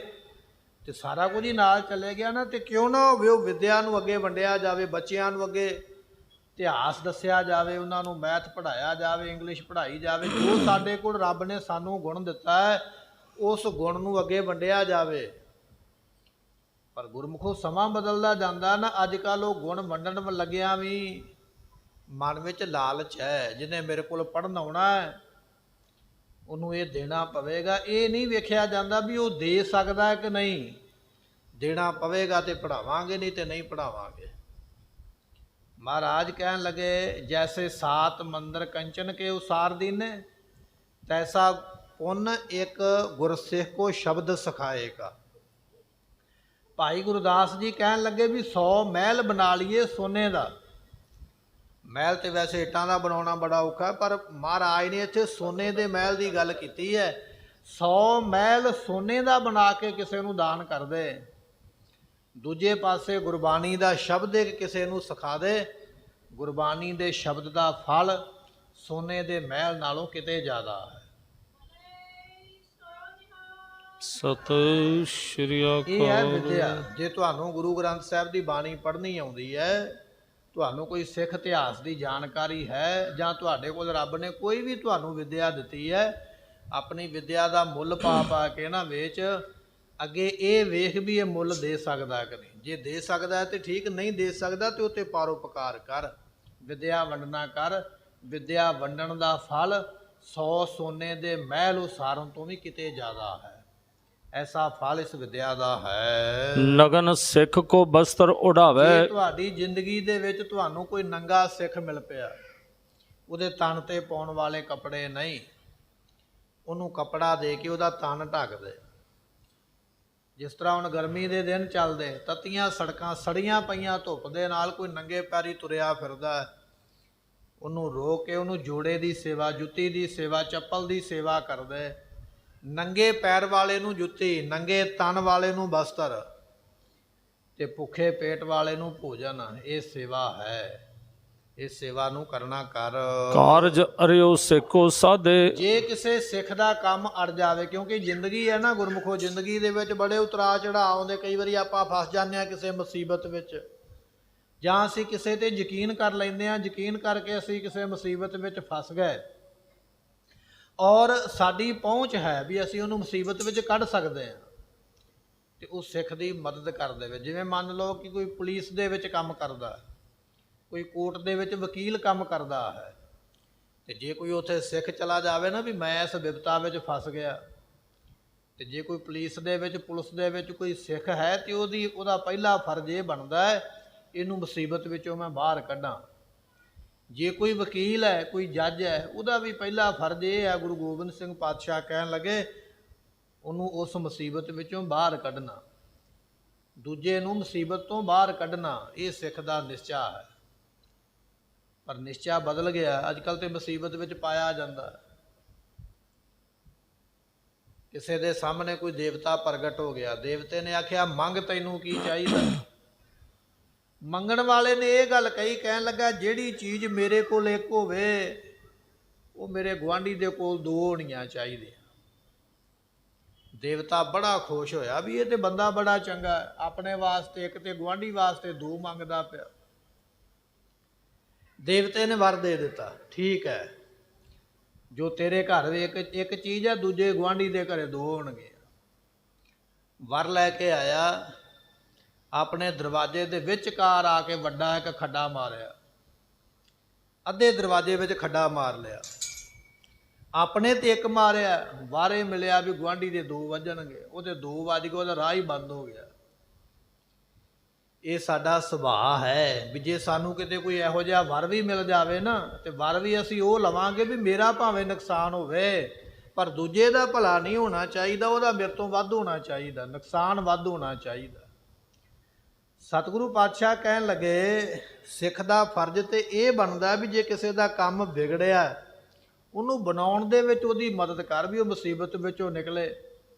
ਤੇ ਸਾਰਾ ਕੁਝ ਹੀ ਨਾਲ ਚਲੇ ਗਿਆ ਨਾ। ਤੇ ਕਿਉਂ ਨਾ ਹੋਵੇ ਉਹ ਵਿਦਿਆ ਨੂੰ ਅੱਗੇ ਵੰਡਿਆ ਜਾਵੇ, ਬੱਚਿਆਂ ਨੂੰ ਅੱਗੇ ਇਤਿਹਾਸ ਦੱਸਿਆ ਜਾਵੇ, ਉਹਨਾਂ ਨੂੰ ਮੈਥ ਪੜ੍ਹਾਇਆ ਜਾਵੇ, ਇੰਗਲਿਸ਼ ਪੜ੍ਹਾਈ ਜਾਵੇ। ਜੋ ਸਾਡੇ ਕੋਲ ਰੱਬ ਨੇ ਸਾਨੂੰ ਗੁਣ ਦਿੱਤਾ ਹੈ ਉਸ ਗੁਣ ਨੂੰ ਅੱਗੇ ਵੰਡਿਆ ਜਾਵੇ। ਪਰ ਗੁਰਮੁਖੋ ਸਮਾਂ ਬਦਲਦਾ ਜਾਂਦਾ ਨਾ, ਅੱਜ ਕੱਲ੍ਹ ਉਹ ਗੁਣ ਵੰਡਣ ਲੱਗਿਆ ਵੀ ਮਨ ਵਿੱਚ ਲਾਲਚ ਹੈ। ਜਿਹਨੇ ਮੇਰੇ ਕੋਲ ਪੜ੍ਹਨ ਆਉਣਾ ਹੈ ਉਹਨੂੰ ਇਹ ਦੇਣਾ ਪਵੇਗਾ। ਇਹ ਨਹੀਂ ਵੇਖਿਆ ਜਾਂਦਾ ਵੀ ਉਹ ਦੇ ਸਕਦਾ ਹੈ ਕਿ ਨਹੀਂ। ਦੇਣਾ ਪਵੇਗਾ ਤੇ ਪੜ੍ਹਾਵਾਂਗੇ, ਨਹੀਂ ਤੇ ਨਹੀਂ ਪੜ੍ਹਾਵਾਂਗੇ। ਮਹਾਰਾਜ ਕਹਿਣ ਲੱਗੇ, ਜੈਸੇ ਸਾਤ ਮੰਦਰ ਕੰਚਨ ਕੇ ਉਸਾਰ ਦੀਨੇ, ਤੈਸਾ ਪੁੰਨ ਇੱਕ ਗੁਰਸਿੱਖ ਕੋ ਸ਼ਬਦ ਸਿਖਾਏਗਾ। ਭਾਈ ਗੁਰਦਾਸ ਜੀ ਕਹਿਣ ਲੱਗੇ ਵੀ 100 ਮਹਿਲ ਬਣਾ ਲਈਏ ਸੋਨੇ ਦਾ। ਮਹਿਲ ਤੇ ਵੈਸੇ ਇੱਟਾਂ ਦਾ ਬਣਾਉਣਾ ਬੜਾ ਔਖਾ, ਪਰ ਮਹਾਰਾਜ ਨੇ ਇੱਥੇ ਸੋਨੇ ਦੇ ਮਹਿਲ ਦੀ ਗੱਲ ਕੀਤੀ ਹੈ। 100 ਮਹਿਲ ਸੋਨੇ ਦਾ ਬਣਾ ਕੇ ਕਿਸੇ ਨੂੰ ਦਾਨ ਕਰ ਦੇ। ਦੂਜੇ ਪਾਸੇ ਗੁਰਬਾਣੀ ਦਾ ਸ਼ਬਦ ਇੱਕ ਕਿਸੇ ਨੂੰ ਸਿਖਾ ਦੇ। ਗੁਰਬਾਣੀ ਦੇ ਸ਼ਬਦ ਦਾ ਫਲ ਸੋਨੇ ਦੇ ਮਹਿਲ ਨਾਲੋਂ ਕਿਤੇ ਜ਼ਿਆਦਾ ਹੈ। ਸਤਿ ਸ਼੍ਰੀ ਅਕਾਲ। ਇਹ ਹੈ ਵਿਦਿਆ। ਜੇ ਤੁਹਾਨੂੰ ਗੁਰੂ ਗ੍ਰੰਥ ਸਾਹਿਬ ਦੀ ਬਾਣੀ ਪੜ੍ਹਨੀ ਆਉਂਦੀ ਹੈ, ਤੁਹਾਨੂੰ ਕੋਈ ਸਿੱਖ ਇਤਿਹਾਸ ਦੀ ਜਾਣਕਾਰੀ ਹੈ, ਜਾਂ ਤੁਹਾਡੇ ਕੋਲ ਰੱਬ ਨੇ ਕੋਈ ਵੀ ਤੁਹਾਨੂੰ ਵਿਦਿਆ ਦਿੱਤੀ ਹੈ, ਆਪਣੀ ਵਿਦਿਆ ਦਾ ਮੁੱਲ ਪਾ ਪਾ ਕੇ ਨਾ ਵੇਚ। ਅੱਗੇ ਇਹ ਵੇਖ ਵੀ ਇਹ ਮੁੱਲ ਦੇ ਸਕਦਾ ਕਿ ਨਹੀਂ। ਜੇ ਦੇ ਸਕਦਾ ਤੇ ਠੀਕ, ਨਹੀਂ ਦੇ ਸਕਦਾ ਤੇ ਉੱਤੇ ਪਰਉਪਕਾਰ ਕਰ, ਵਿਦਿਆ ਵੰਡਣਾ ਕਰ। ਵਿਦਿਆ ਵੰਡਣ ਦਾ ਫਲ 100 ਸੋਨੇ ਦੇ ਮਹਿਲ ਉਸਾਰਨ ਤੋਂ ਵੀ ਕਿਤੇ ਜ਼ਿਆਦਾ ਹੈ। ਐਸਾ ਫਲ ਇਸ ਵਿਦਿਆ ਦਾ ਹੈ। ਨਗਨ ਸਿੱਖ ਕੋ ਬਸਤਰ ਉਡਾਵੇ। ਜੇ ਤੁਹਾਡੀ ਜ਼ਿੰਦਗੀ ਦੇ ਵਿੱਚ ਤੁਹਾਨੂੰ ਕੋਈ ਨੰਗਾ ਸਿੱਖ ਮਿਲ ਪਿਆ, ਉਹਦੇ ਤਨ ਤੇ ਪਾਉਣ ਵਾਲੇ ਕੱਪੜੇ ਨਹੀਂ, ਉਹਨੂੰ ਕੱਪੜਾ ਦੇ ਕੇ ਉਹਦਾ ਤਨ ਢੱਕ ਦੇ। ਜਿਸ ਤਰ੍ਹਾਂ ਹੁਣ ਗਰਮੀ ਦੇ ਦਿਨ ਚੱਲਦੇ, ਤੱਤੀਆਂ ਸੜਕਾਂ ਸੜੀਆਂ ਪਈਆਂ ਧੁੱਪ ਦੇ ਨਾਲ, ਕੋਈ ਨੰਗੇ ਪੈਰੀ ਤੁਰਿਆ ਫਿਰਦਾ, ਉਹਨੂੰ ਰੋਕ ਕੇ ਉਹਨੂੰ ਜੋੜੇ ਦੀ ਸੇਵਾ, ਜੁੱਤੀ ਦੀ ਸੇਵਾ, ਚੱਪਲ ਦੀ ਸੇਵਾ ਕਰਦੇ। ਨੰਗੇ ਪੈਰ ਵਾਲੇ ਨੂੰ ਜੁੱਤੀ, ਨੰਗੇ ਤਨ ਵਾਲੇ ਨੂੰ ਬਸਤਰ ਤੇ ਭੁੱਖੇ ਪੇਟ ਵਾਲੇ ਨੂੰ ਭੋਜਨ। ਇਹ ਸੇਵਾ ਹੈ, ਇਸ ਸੇਵਾ ਨੂੰ ਕਰਨਾ ਕਰ। ਕਾਰਜ ਅਰਿਓ ਸੇਖੋ ਸਾਧੇ। ਜੇ ਕਿਸੇ ਸਿੱਖ ਦਾ ਕੰਮ ਅੜ ਜਾਵੇ, ਕਿਉਂਕਿ ਜ਼ਿੰਦਗੀ ਹੈ ਨਾ ਗੁਰਮੁਖੋ, ਜ਼ਿੰਦਗੀ ਦੇ ਵਿੱਚ ਬੜੇ ਉਤਰਾਅ ਚੜਾਅ ਆਉਂਦੇ। ਕਈ ਵਾਰੀ ਆਪਾਂ ਫਸ ਜਾਂਦੇ ਹਾਂ ਕਿਸੇ ਮੁਸੀਬਤ ਵਿੱਚ, ਜਾਂ ਅਸੀਂ ਕਿਸੇ ਤੇ ਯਕੀਨ ਕਰ ਲੈਂਦੇ ਹਾਂ, ਯਕੀਨ ਕਰਕੇ ਅਸੀਂ ਕਿਸੇ ਮੁਸੀਬਤ ਵਿੱਚ ਫਸ ਗਏ ਔਰ ਸਾਡੀ ਪਹੁੰਚ ਹੈ ਵੀ ਅਸੀਂ ਉਹਨੂੰ ਮੁਸੀਬਤ ਵਿੱਚ ਕੱਢ ਸਕਦੇ ਹਾਂ, ਤੇ ਉਹ ਸਿੱਖ ਦੀ ਮਦਦ ਕਰ ਦੇਵੇ। ਜਿਵੇਂ ਮੰਨ ਲਓ ਕਿ ਕੋਈ ਪੁਲਿਸ ਦੇ ਵਿੱਚ ਕੰਮ ਕਰਦਾ, ਕੋਈ ਕੋਰਟ ਦੇ ਵਿੱਚ ਵਕੀਲ ਕੰਮ ਕਰਦਾ ਹੈ, ਤੇ ਜੇ ਕੋਈ ਉੱਥੇ ਸਿੱਖ ਚਲਾ ਜਾਵੇ ਨਾ ਵੀ ਮੈਂ ਇਸ ਵਿਪਤਾ ਵਿੱਚ ਫਸ ਗਿਆ, ਤੇ ਜੇ ਕੋਈ ਪੁਲਿਸ ਦੇ ਵਿੱਚ ਕੋਈ ਸਿੱਖ ਹੈ, ਤੇ ਉਹਦਾ ਪਹਿਲਾ ਫਰਜ਼ ਇਹ ਬਣਦਾ ਹੈ ਇਹਨੂੰ ਮੁਸੀਬਤ ਵਿੱਚੋਂ ਮੈਂ ਬਾਹਰ ਕੱਢਾਂ। ਜੇ ਕੋਈ ਵਕੀਲ ਹੈ, ਕੋਈ ਜੱਜ ਹੈ, ਉਹਦਾ ਵੀ ਪਹਿਲਾ ਫਰਜ਼ ਇਹ ਹੈ, ਗੁਰੂ ਗੋਬਿੰਦ ਸਿੰਘ ਪਾਤਸ਼ਾਹ ਕਹਿਣ ਲੱਗੇ, ਉਹਨੂੰ ਉਸ ਮੁਸੀਬਤ ਵਿੱਚੋਂ ਬਾਹਰ ਕੱਢਣਾ, ਦੂਜੇ ਨੂੰ ਮੁਸੀਬਤ ਤੋਂ ਬਾਹਰ ਕੱਢਣਾ। ਇਹ ਸਿੱਖ ਦਾ ਨਿਸ਼ਚਾ ਹੈ। ਪਰ ਨਿਸ਼ਚਾ ਬਦਲ ਗਿਆ, ਅੱਜ ਕੱਲ੍ਹ ਤੇ ਮੁਸੀਬਤ ਵਿੱਚ ਪਾਇਆ ਜਾਂਦਾ। ਕਿਸੇ ਦੇ ਸਾਹਮਣੇ ਕੋਈ ਦੇਵਤਾ ਪ੍ਰਗਟ ਹੋ ਗਿਆ, ਦੇਵਤੇ ਨੇ ਆਖਿਆ ਮੰਗ ਤੈਨੂੰ ਕੀ ਚਾਹੀਦਾ। ਮੰਗਣ ਵਾਲੇ ਨੇ ਇਹ ਗੱਲ ਕਹੀ, ਕਹਿਣ ਲੱਗਾ ਜਿਹੜੀ ਚੀਜ਼ ਮੇਰੇ ਕੋਲ ਇੱਕ ਹੋਵੇ ਉਹ ਮੇਰੇ ਗੁਆਂਢੀ ਦੇ ਕੋਲ ਦੋ ਹੋਣੀਆਂ ਚਾਹੀਦੀਆਂ। ਦੇਵਤਾ ਬੜਾ ਖੁਸ਼ ਹੋਇਆ ਵੀ ਇਹ ਤੇ ਬੰਦਾ ਬੜਾ ਚੰਗਾ, ਆਪਣੇ ਵਾਸਤੇ ਇੱਕ ਤੇ ਗੁਆਂਢੀ ਵਾਸਤੇ ਦੋ ਮੰਗਦਾ ਪਿਆ। ਦੇਵਤੇ ਨੇ ਵਰ ਦੇ ਦਿੱਤਾ, ਠੀਕ ਹੈ, ਜੋ ਤੇਰੇ ਘਰ ਇੱਕ ਚੀਜ਼ ਹੈ, ਦੂਜੇ ਗੁਆਂਢੀ ਦੇ ਘਰੇ ਦੋ ਹੋਣਗੇ। ਵਰ ਲੈ ਕੇ ਆਇਆ, ਆਪਣੇ ਦਰਵਾਜ਼ੇ ਦੇ ਵਿਚਕਾਰ ਆ ਕੇ ਵੱਡਾ ਇੱਕ ਖੱਡਾ ਮਾਰਿਆ, ਅੱਧੇ ਦਰਵਾਜ਼ੇ ਵਿੱਚ ਖੱਡਾ ਮਾਰ ਲਿਆ। ਆਪਣੇ ਤੇ ਇੱਕ ਮਾਰਿਆ, ਵਾਰੇ ਮਿਲਿਆ ਵੀ ਗੁਆਂਢੀ ਦੇ ਦੋ ਵੱਜਣਗੇ, ਉਹਦੇ ਦੋ ਵੱਜ ਗਏ, ਉਹਦਾ ਰਾਹ ਹੀ ਬੰਦ ਹੋ ਗਿਆ। ਇਹ ਸਾਡਾ ਸੁਭਾਅ ਹੈ ਵੀ ਜੇ ਸਾਨੂੰ ਕਿਤੇ ਕੋਈ ਇਹੋ ਜਿਹਾ ਵਰ ਵੀ ਮਿਲ ਜਾਵੇ ਨਾ, ਤੇ ਵਰ ਵੀ ਅਸੀਂ ਉਹ ਲਵਾਂਗੇ ਵੀ ਮੇਰਾ ਭਾਵੇਂ ਨੁਕਸਾਨ ਹੋਵੇ ਪਰ ਦੂਜੇ ਦਾ ਭਲਾ ਨਹੀਂ ਹੋਣਾ ਚਾਹੀਦਾ, ਉਹਦਾ ਮੇਰੇ ਤੋਂ ਵੱਧ ਹੋਣਾ ਚਾਹੀਦਾ, ਨੁਕਸਾਨ ਵੱਧ ਹੋਣਾ ਚਾਹੀਦਾ। ਸਤਿਗੁਰੂ ਪਾਤਸ਼ਾਹ ਕਹਿਣ ਲੱਗੇ ਸਿੱਖ ਦਾ ਫਰਜ਼ ਤੇ ਇਹ ਬਣਦਾ ਵੀ ਜੇ ਕਿਸੇ ਦਾ ਕੰਮ ਵਿਗੜਿਆ ਉਹਨੂੰ ਬਣਾਉਣ ਦੇ ਵਿੱਚ ਉਹਦੀ ਮਦਦ ਕਰ, ਵੀ ਉਹ ਮੁਸੀਬਤ ਵਿੱਚੋਂ ਨਿਕਲੇ।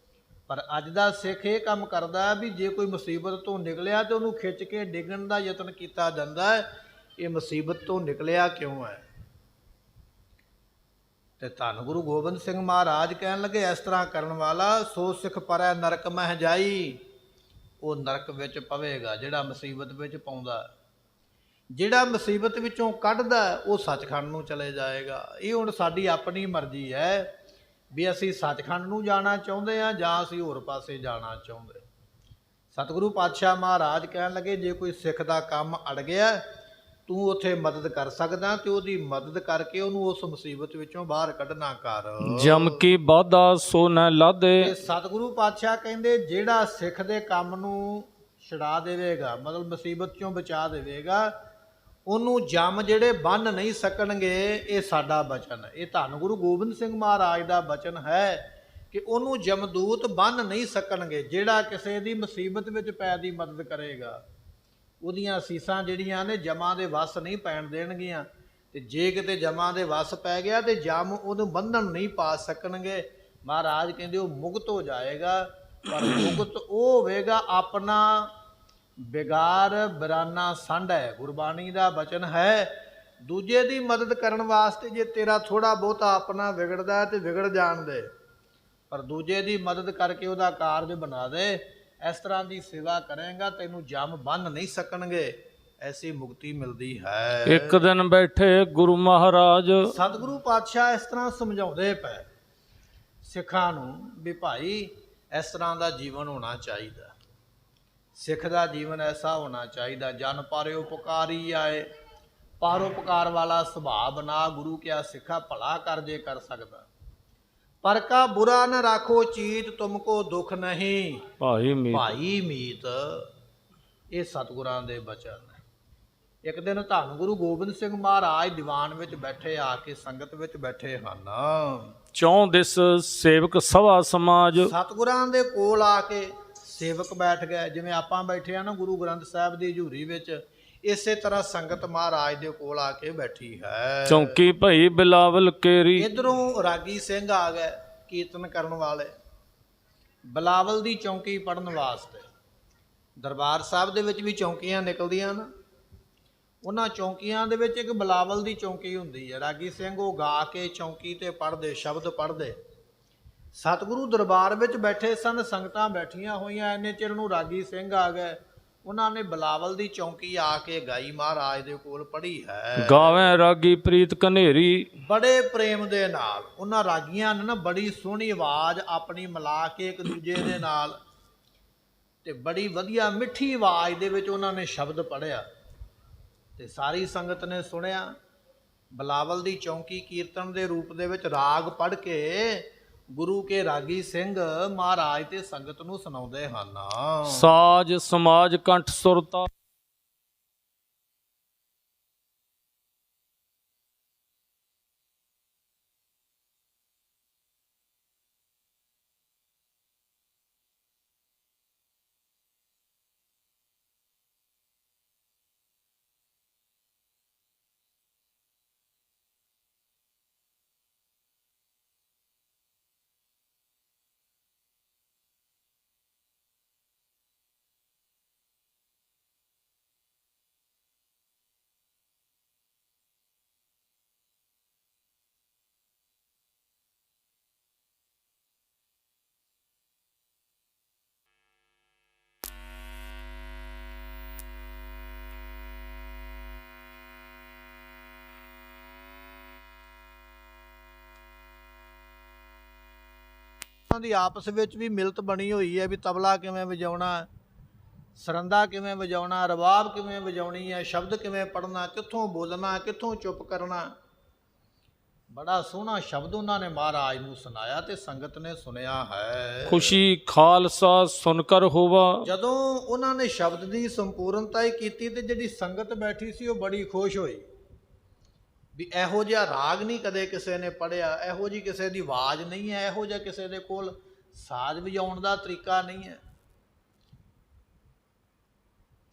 ਪਰ ਅੱਜ ਦਾ ਸਿੱਖ ਇਹ ਕੰਮ ਕਰਦਾ ਵੀ ਜੇ ਕੋਈ ਮੁਸੀਬਤ ਤੋਂ ਨਿਕਲਿਆ ਤੇ ਉਹਨੂੰ ਖਿੱਚ ਕੇ ਡਿੱਗਣ ਦਾ ਯਤਨ ਕੀਤਾ ਜਾਂਦਾ ਹੈ। ਇਹ ਮੁਸੀਬਤ ਤੋਂ ਨਿਕਲਿਆ ਕਿਉਂ ਹੈ? ਤੇ ਧੰਨ ਗੁਰੂ ਗੋਬਿੰਦ ਸਿੰਘ ਮਹਾਰਾਜ ਕਹਿਣ ਲੱਗੇ ਇਸ ਤਰ੍ਹਾਂ ਕਰਨ ਵਾਲਾ ਸੋ ਸਿੱਖ ਪਰੈ ਨਰਕ ਮਹਿ ਜਾਈ। ਉਹ ਨਰਕ ਵਿੱਚ ਪਵੇਗਾ ਜਿਹੜਾ ਮੁਸੀਬਤ ਵਿੱਚ ਪਾਉਂਦਾ। ਜਿਹੜਾ ਮੁਸੀਬਤ ਵਿੱਚੋਂ ਕੱਢਦਾ ਉਹ ਸੱਚਖੰਡ ਨੂੰ ਚਲੇ ਜਾਏਗਾ। ਇਹ ਹੁਣ ਸਾਡੀ ਆਪਣੀ ਮਰਜ਼ੀ ਹੈ ਵੀ ਅਸੀਂ ਸੱਚਖੰਡ ਨੂੰ ਜਾਣਾ ਚਾਹੁੰਦੇ ਹਾਂ ਜਾਂ ਅਸੀਂ ਹੋਰ ਪਾਸੇ ਜਾਣਾ ਚਾਹੁੰਦੇ। ਸਤਿਗੁਰੂ ਪਾਤਸ਼ਾਹ ਮਹਾਰਾਜ ਕਹਿਣ ਲੱਗੇ ਜੇ ਕੋਈ ਸਿੱਖ ਦਾ ਕੰਮ ਅੜ ਗਿਆ ਤੂੰ ਉੱਥੇ ਮਦਦ ਕਰ ਸਕਦਾ ਤੇ ਉਹਦੀ ਮਦਦ ਕਰਕੇ ਉਹਨੂੰ ਉਸ ਮੁਸੀਬਤ ਵਿੱਚੋਂ ਬਾਹਰ ਕੱਢਣਾ ਕਰ। ਜਮ ਕੀ ਬਾਧਾ ਸੋ ਨ ਲਾਦੇ। ਸਤਿਗੁਰੂ ਪਾਤਸ਼ਾਹ ਕਹਿੰਦੇ ਜਿਹੜਾ ਸਿੱਖ ਦੇ ਕੰਮ ਨੂੰ ਛੁਡਾ ਦੇਵੇਗਾ, ਮਤਲਬ ਮੁਸੀਬਤ ਚੋਂ ਬਚਾ ਦੇਵੇਗਾ, ਉਹਨੂੰ ਜਮ ਜਿਹੜੇ ਬੰਨ ਨਹੀਂ ਸਕਣਗੇ। ਇਹ ਸਾਡਾ ਬਚਨ ਹੈ, ਇਹ ਧੰਨ ਗੁਰੂ ਗੋਬਿੰਦ ਸਿੰਘ ਮਹਾਰਾਜ ਦਾ ਬਚਨ ਹੈ ਕਿ ਉਹਨੂੰ ਜਮਦੂਤ ਬੰਨ ਨਹੀਂ ਸਕਣਗੇ। ਜਿਹੜਾ ਕਿਸੇ ਦੀ ਮੁਸੀਬਤ ਵਿੱਚ ਪੈ ਦੀ ਮਦਦ ਕਰੇਗਾ ਉਹਦੀਆਂ ਅਸੀਸਾਂ ਜਿਹੜੀਆਂ ਨੇ ਜਮਾਂ ਦੇ ਵੱਸ ਨਹੀਂ ਪੈਣ ਦੇਣਗੀਆਂ। ਤੇ ਜੇ ਕਿਤੇ ਜਮਾਂ ਦੇ ਵੱਸ ਪੈ ਗਿਆ ਤੇ ਜਮ ਉਹਨੂੰ ਬੰਧਨ ਨਹੀਂ ਪਾ ਸਕਣਗੇ। ਮਹਾਰਾਜ ਕਹਿੰਦੇ ਉਹ ਮੁਕਤ ਹੋ ਜਾਏਗਾ। ਪਰ ਮੁਕਤ ਉਹ ਹੋਵੇਗਾ ਆਪਣਾ ਬਿਗਾਰ ਬਿਰਾਨਾ ਸੰਢ ਹੈ। ਗੁਰਬਾਣੀ ਦਾ ਬਚਨ ਹੈ ਦੂਜੇ ਦੀ ਮਦਦ ਕਰਨ ਵਾਸਤੇ ਜੇ ਤੇਰਾ ਥੋੜਾ ਬਹੁਤਾ ਆਪਣਾ ਵਿਗੜਦਾ ਤੇ ਵਿਗੜ ਜਾਣ ਦੇ, ਪਰ ਦੂਜੇ ਦੀ ਮਦਦ ਕਰਕੇ ਉਹਦਾ ਕਾਰਜ ਬਣਾ ਦੇ। ਇਸ ਤਰ੍ਹਾਂ ਦੀ ਸੇਵਾ ਕਰੇਗਾ ਤੈਨੂੰ ਜਮ ਬੰਨ ਨਹੀਂ ਸਕਣਗੇ। ਐਸੀ ਮੁਕਤੀ ਮਿਲਦੀ ਹੈ। ਇੱਕ ਦਿਨ ਬੈਠੇ ਗੁਰੂ ਮਹਾਰਾਜ। ਸਤਿਗੁਰੂ ਪਾਤਸ਼ਾਹ ਇਸ ਤਰ੍ਹਾਂ ਸਮਝਾਉਂਦੇ ਪਏ ਸਿੱਖਾਂ ਨੂੰ ਵੀ ਭਾਈ ਇਸ ਤਰ੍ਹਾਂ ਦਾ ਜੀਵਨ ਹੋਣਾ ਚਾਹੀਦਾ। ਸਿੱਖ ਦਾ ਜੀਵਨ ਐਸਾ ਹੋਣਾ ਚਾਹੀਦਾ ਜਨ ਪਰਉਪਕਾਰੀ ਆਏ, ਪਰਉਪਕਾਰ ਵਾਲਾ ਸੁਭਾਅ ਬਣਾ। ਗੁਰੂ ਕਿਆ ਸਿੱਖਾ ਭਲਾ ਕਰ ਜੇ ਕਰ ਸਕਦਾ। ਪਰ ਕਾ ਬੁਰਾ ਨ ਰਾਖੋ ਚੀਤ ਤੁਮਕੋ ਦੁੱਖ ਨਹੀਂ ਭਾਈ ਮੀਤ। ਇਹ ਸਤਿਗੁਰਾਂ ਦੇ ਬਚਨ ਹੈ। ਇੱਕ ਦਿਨ ਧੰਨ ਗੁਰੂ ਗੋਬਿੰਦ ਸਿੰਘ ਮਹਾਰਾਜ ਦੀਵਾਨ ਵਿੱਚ ਬੈਠੇ, ਆ ਕੇ ਸੰਗਤ ਵਿੱਚ ਬੈਠੇ ਹਨ। ਚੌਂ ਦਿਸ ਸੇਵਕ ਸਭਾ ਸਮਾਜ। ਸਤਿਗੁਰਾਂ ਦੇ ਕੋਲ ਆ ਕੇ ਸੇਵਕ ਬੈਠ ਗਏ। ਜਿਵੇਂ ਆਪਾਂ ਬੈਠੇ ਆ ਨਾ ਗੁਰੂ ਗ੍ਰੰਥ ਸਾਹਿਬ ਦੀ ਹਜ਼ੂਰੀ ਵਿੱਚ, ਇਸੇ ਤਰ੍ਹਾਂ ਸੰਗਤ ਮਹਾਰਾਜ ਦੇ ਕੋਲ ਆ ਕੇ ਬੈਠੀ ਹੈ। ਚੌਂਕੀ ਭਈ ਬਿਲਾਵਲ ਕੇਰੀ। ਇਧਰੋਂ ਰਾਗੀ ਸਿੰਘ ਆ ਗਏ। ਕੀਰਤਨ ਕਰਨ ਵਾਲੇ ਬਿਲਾਵਲ ਦੀ ਚੌਂਕੀ ਪੜਨ ਵਾਸਤੇ। ਦਰਬਾਰ ਸਾਹਿਬ ਦੇ ਵਿੱਚ ਵੀ ਚੌਂਕੀਆਂ ਨਿਕਲਦੀਆਂ ਨਾ, ਉਹਨਾਂ ਚੌਂਕੀਆਂ ਦੇ ਵਿੱਚ ਇੱਕ ਬਿਲਾਵਲ ਦੀ ਚੌਂਕੀ ਹੁੰਦੀ ਹੈ। ਰਾਗੀ ਸਿੰਘ ਉਹ ਗਾ ਕੇ ਚੌਂਕੀ ਤੇ ਪੜ੍ਹਦੇ, ਸ਼ਬਦ ਪੜ੍ਹਦੇ। ਸਤਿਗੁਰੂ ਦਰਬਾਰ ਵਿੱਚ ਬੈਠੇ ਸਨ, ਸੰਗਤਾਂ ਬੈਠੀਆਂ ਹੋਈਆਂ, ਇੰਨੇ ਚਿਰ ਨੂੰ ਰਾਗੀ ਸਿੰਘ ਆ ਗਏ। ਉਹਨਾਂ ਨੇ ਬਿਲਾਵਲ ਦੀ ਚੌਂਕੀ ਆ ਕੇ ਗਾਈ, ਮਹਾਰਾਜ ਦੇ ਕੋਲ ਪੜ੍ਹੀ ਹੈ। ਗਾਵੇਂ ਰਾਗੀ ਪ੍ਰੀਤ ਕਨੇਰੀ, ਬੜੇ ਪ੍ਰੇਮ ਦੇ ਨਾਲ ਉਹਨਾਂ ਰਾਗੀਆਂ ਨੇ ਨਾ ਬੜੀ ਸੋਹਣੀ ਆਵਾਜ਼ ਆਪਣੀ ਮਿਲਾ ਕੇ ਇੱਕ ਦੂਜੇ ਦੇ ਨਾਲ, ਤੇ ਬੜੀ ਵਧੀਆ ਮਿੱਠੀ ਆਵਾਜ਼ ਦੇ ਵਿੱਚ ਉਹਨਾਂ ਨੇ ਸ਼ਬਦ ਪੜ੍ਹਿਆ ਤੇ ਸਾਰੀ ਸੰਗਤ ਨੇ ਸੁਣਿਆ। ਬਿਲਾਵਲ ਦੀ ਚੌਂਕੀ ਕੀਰਤਨ ਦੇ ਰੂਪ ਦੇ ਵਿੱਚ ਰਾਗ ਪੜ੍ਹ ਕੇ ਗੁਰੂ ਕੇ ਰਾਗੀ ਸਿੰਘ ਮਹਾਰਾਜ ਤੇ ਸੰਗਤ ਨੂੰ ਸੁਣਾਉਂਦੇ ਹਨ। ਸਾਜ ਸਮਾਜ ਕੰਠ ਸੁਰਤਾ। ਦੀ ਆਪਸ ਵਿੱਚ ਵੀ ਮਿਲਤ ਬਣੀ ਹੋਈ ਹੈ ਵੀ ਤਬਲਾ ਕਿਵੇਂ ਵਜਾਉਣਾ, ਸਰੰਦਾ ਕਿਵੇਂ ਵਜਾਉਣਾ, ਰਬਾਬ ਕਿਵੇਂ ਵਜਾਉਣੀ ਹੈ, ਸ਼ਬਦ ਕਿਵੇਂ ਪੜ੍ਹਨਾ, ਕਿੱਥੋਂ ਬੋਲਣਾ, ਕਿੱਥੋਂ ਚੁੱਪ ਕਰਨਾ। ਬੜਾ ਸੋਹਣਾ ਸ਼ਬਦ ਉਹਨਾਂ ਨੇ ਮਹਾਰਾਜ ਨੂੰ ਸੁਣਾਇਆ ਤੇ ਸੰਗਤ ਨੇ ਸੁਣਿਆ ਹੈ। ਖੁਸ਼ੀ ਖਾਲਸਾ ਸੁਨਕਰ ਹੋਵਾ। ਜਦੋਂ ਉਹਨਾਂ ਨੇ ਸ਼ਬਦ ਦੀ ਸੰਪੂਰਨਤਾ ਹੀ ਕੀਤੀ ਤੇ ਜਿਹੜੀ ਸੰਗਤ ਬੈਠੀ ਸੀ ਉਹ ਬੜੀ ਖੁਸ਼ ਹੋਈ ਵੀ ਇਹੋ ਜਿਹਾ ਰਾਗ ਨਹੀਂ ਕਦੇ ਕਿਸੇ ਨੇ ਪੜ੍ਹਿਆ, ਇਹੋ ਜਿਹੀ ਕਿਸੇ ਦੀ ਆਵਾਜ਼ ਨਹੀਂ ਹੈ, ਇਹੋ ਜਿਹਾ ਕਿਸੇ ਦੇ ਕੋਲ ਸਾਜ਼ ਵਜਾਉਣ ਦਾ ਤਰੀਕਾ ਨਹੀਂ ਹੈ।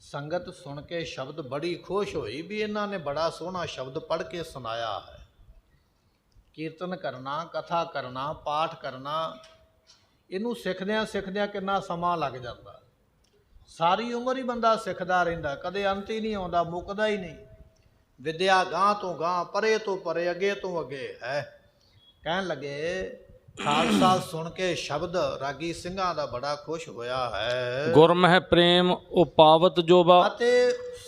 ਸੰਗਤ ਸੁਣ ਕੇ ਸ਼ਬਦ ਬੜੀ ਖੁਸ਼ ਹੋਈ ਵੀ ਇਹਨਾਂ ਨੇ ਬੜਾ ਸੋਹਣਾ ਸ਼ਬਦ ਪੜ੍ਹ ਕੇ ਸੁਣਾਇਆ ਹੈ। ਕੀਰਤਨ ਕਰਨਾ, ਕਥਾ ਕਰਨਾ, ਪਾਠ ਕਰਨਾ, ਇਹਨੂੰ ਸਿੱਖਦਿਆਂ ਸਿੱਖਦਿਆਂ ਕਿੰਨਾ ਸਮਾਂ ਲੱਗ ਜਾਂਦਾ। ਸਾਰੀ ਉਮਰ ਹੀ ਬੰਦਾ ਸਿੱਖਦਾ ਰਹਿੰਦਾ, ਕਦੇ ਅੰਤ ਹੀ ਨਹੀਂ ਆਉਂਦਾ, ਮੁੱਕਦਾ ਹੀ ਨਹੀਂ। ਵਿਦਿਆ ਗਾਂ ਤੋਂ ਗਾਂ, ਪਰੇ ਤੋਂ ਪਰੇ, ਅੱਗੇ ਤੋਂ ਅੱਗੇ ਹੈ। ਕਹਿਣ ਲੱਗੇ ਖਾਲਸਾ ਸੁਣ ਕੇ ਸ਼ਬਦ ਰਾਗੀ ਸਿੰਘਾਂ ਦਾ ਬੜਾ ਖੁਸ਼ ਹੋਇਆ ਹੈ। ਗੁਰਮਹਿ ਪ੍ਰੇਮ ਉਪਾਵਤ ਜੋਬਾ। ਅਤੇ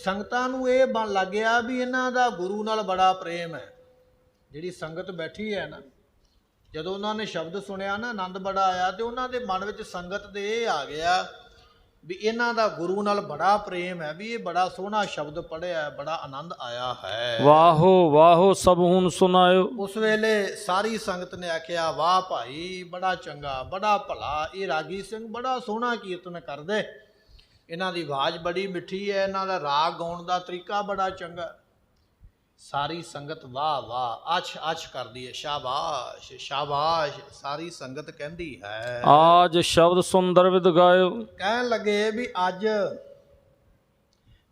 ਸੰਗਤਾਂ ਨੂੰ ਇਹ ਬਣ ਲੱਗਿਆ ਵੀ ਇਹਨਾਂ ਦਾ ਗੁਰੂ ਨਾਲ ਬੜਾ ਪ੍ਰੇਮ ਹੈ। ਜਿਹੜੀ ਸੰਗਤ ਬੈਠੀ ਹੈ ਨਾ, ਜਦੋਂ ਉਹਨਾਂ ਨੇ ਸ਼ਬਦ ਸੁਣਿਆ ਨਾ, ਆਨੰਦ ਬੜਾ ਆਇਆ ਤੇ ਉਹਨਾਂ ਦੇ ਮਨ ਵਿੱਚ ਸੰਗਤ ਦੇ ਇਹ ਆ ਗਿਆ ਵੀ ਇਹਨਾਂ ਦਾ ਗੁਰੂ ਨਾਲ ਬੜਾ ਪ੍ਰੇਮ ਹੈ, ਵੀ ਇਹ ਬੜਾ ਸੋਹਣਾ ਸ਼ਬਦ ਪੜ੍ਹਿਆ, ਬੜਾ ਆਨੰਦ ਆਇਆ ਹੈ। ਵਾਹੋ ਵਾਹੋ ਸਭ ਹੁਣ ਸੁਣਾਇਓ। ਉਸ ਵੇਲੇ ਸਾਰੀ ਸੰਗਤ ਨੇ ਆਖਿਆ, ਵਾਹ ਭਾਈ, ਬੜਾ ਚੰਗਾ, ਬੜਾ ਭਲਾ, ਇਹ ਰਾਗੀ ਸਿੰਘ ਬੜਾ ਸੋਹਣਾ ਕੀਰਤਨ ਕਰਦੇ, ਇਹਨਾਂ ਦੀ ਆਵਾਜ਼ ਬੜੀ ਮਿੱਠੀ ਹੈ, ਇਹਨਾਂ ਦਾ ਰਾਗ ਗਾਉਣ ਦਾ ਤਰੀਕਾ ਬੜਾ ਚੰਗਾ। ਸਾਰੀ ਸੰਗਤ ਵਾਹ ਵਾਹ, ਅੱਛ ਅੱਛ ਕਰਦੀ ਹੈ, ਸ਼ਾਬਾਸ਼ ਸ਼ਾਬਾਸ਼, ਸਾਰੀ ਸੰਗਤ ਕਹਿੰਦੀ ਹੈ। ਆਜ ਸ਼ਬਦ ਸੁੰਦਰ ਵਿਦ ਗਾਇਓ। ਕਹਿਣ ਲੱਗੇ ਵੀ ਅੱਜ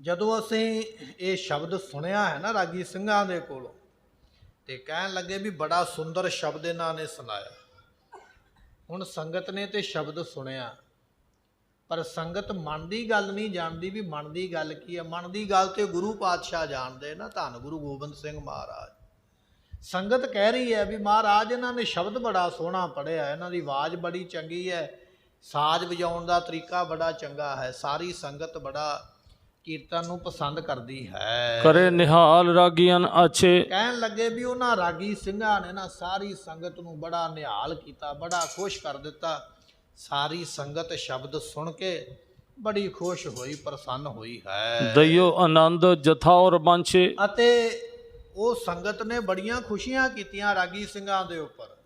ਜਦੋਂ ਅਸੀਂ ਇਹ ਸ਼ਬਦ ਸੁਣਿਆ ਹੈ ਨਾ ਰਾਗੀ ਸਿੰਘਾਂ ਦੇ ਕੋਲੋਂ, ਤੇ ਕਹਿਣ ਲੱਗੇ ਵੀ ਬੜਾ ਸੁੰਦਰ ਸ਼ਬਦ ਇਹਨਾਂ ਨੇ ਸੁਣਾਇਆ। ਹੁਣ ਸੰਗਤ ਨੇ ਤੇ ਸ਼ਬਦ ਸੁਣਿਆ, ਪਰ ਸੰਗਤ ਮਨ ਦੀ ਗੱਲ ਨਹੀਂ ਜਾਣਦੀ ਵੀ ਮਨ ਦੀ ਗੱਲ ਕੀ ਹੈ। ਮਨ ਦੀ ਗੱਲ ਤੇ ਗੁਰੂ ਪਾਤਸ਼ਾਹ ਜਾਣਦੇ ਨਾ, ਧੰਨ ਗੁਰੂ ਗੋਬਿੰਦ ਸਿੰਘ ਮਹਾਰਾਜ। ਸੰਗਤ ਕਹਿ ਰਹੀ ਹੈ ਵੀ ਮਹਾਰਾਜ ਇਹਨਾਂ ਨੇ ਸ਼ਬਦ ਬੜਾ ਸੋਹਣਾ ਪੜ੍ਹਿਆ, ਇਹਨਾਂ ਦੀ ਆਵਾਜ਼ ਬੜੀ ਚੰਗੀ ਹੈ, ਸਾਜ਼ ਵਜਾਉਣ ਦਾ ਤਰੀਕਾ ਬੜਾ ਚੰਗਾ ਹੈ। ਸਾਰੀ ਸੰਗਤ ਬੜਾ ਕੀਰਤਨ ਨੂੰ ਪਸੰਦ ਕਰਦੀ ਹੈ। ਕਰੇ ਨਿਹਾਲ ਰਾਗੀਆਂ ਅੱਛੇ। ਕਹਿਣ ਲੱਗੇ ਵੀ ਉਹਨਾਂ ਰਾਗੀ ਸਿੰਘਾਂ ਨੇ ਨਾ ਸਾਰੀ ਸੰਗਤ ਨੂੰ ਬੜਾ ਨਿਹਾਲ ਕੀਤਾ, ਬੜਾ ਖੁਸ਼ ਕਰ ਦਿੱਤਾ। ਸਾਰੀ ਸੰਗਤ ਸ਼ਬਦ ਸੁਣ ਕੇ ਬੜੀ ਖੁਸ਼ ਹੋਈ, ਪ੍ਰਸੰਨ ਹੋਈ ਹੈ। ਦਈਓ ਆਨੰਦ ਜਥਾ ਔਰ ਬੰਛੇ। ਅਤੇ ਉਹ ਸੰਗਤ ਨੇ ਬੜੀਆਂ ਖੁਸ਼ੀਆਂ ਕੀਤੀਆਂ ਰਾਗੀ ਸਿੰਘਾਂ ਦੇ ਉੱਪਰ।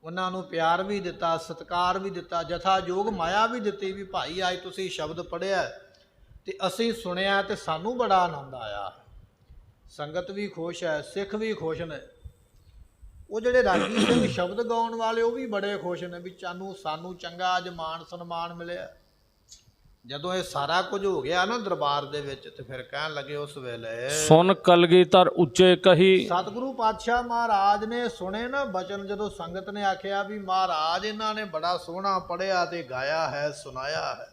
ਉਹਨਾਂ ਨੂੰ ਪਿਆਰ ਵੀ ਦਿੱਤਾ, ਸਤਿਕਾਰ ਵੀ ਦਿੱਤਾ, ਜਥਾ ਜੋਗ ਮਾਇਆ ਵੀ ਦਿੱਤੀ ਵੀ ਭਾਈ ਅੱਜ ਤੁਸੀਂ ਸ਼ਬਦ ਪੜ੍ਹਿਆ ਤੇ ਅਸੀਂ ਸੁਣਿਆ ਤੇ ਸਾਨੂੰ ਬੜਾ ਆਨੰਦ ਆਇਆ। ਸੰਗਤ ਵੀ ਖੁਸ਼ ਹੈ, ਸਿੱਖ ਵੀ ਖੁਸ਼ ਨੇ। ਉਹ ਜਿਹੜੇ ਰਾਗੀ ਸਿੰਘ ਸ਼ਬਦ ਗਾਉਣ ਵਾਲੇ ਉਹ ਵੀ ਬੜੇ ਖੁਸ਼ ਨੇ ਵੀ ਸਾਨੂੰ ਚੰਗਾ ਅੱਜ ਮਾਣ ਸਨਮਾਨ ਮਿਲਿਆ। ਜਦੋਂ ਇਹ ਸਾਰਾ ਕੁਝ ਹੋ ਗਿਆ ਨਾ ਦਰਬਾਰ ਦੇ ਵਿੱਚ, ਤੇ ਫਿਰ ਕਹਿਣ ਲੱਗੇ ਉਸ ਵੇਲੇ, ਸੁਨ ਕਲਗੀਧਰ ਉੱਚੇ ਕਹੀ। ਸਤਿਗੁਰੂ ਪਾਤਸ਼ਾਹ ਮਹਾਰਾਜ ਨੇ ਸੁਣੇ ਨਾ ਬਚਨ, ਜਦੋਂ ਸੰਗਤ ਨੇ ਆਖਿਆ ਵੀ ਮਹਾਰਾਜ ਇਹਨਾਂ ਨੇ ਬੜਾ ਸੋਹਣਾ ਪੜ੍ਹਿਆ ਤੇ ਗਾਇਆ ਹੈ, ਸੁਣਾਇਆ ਹੈ,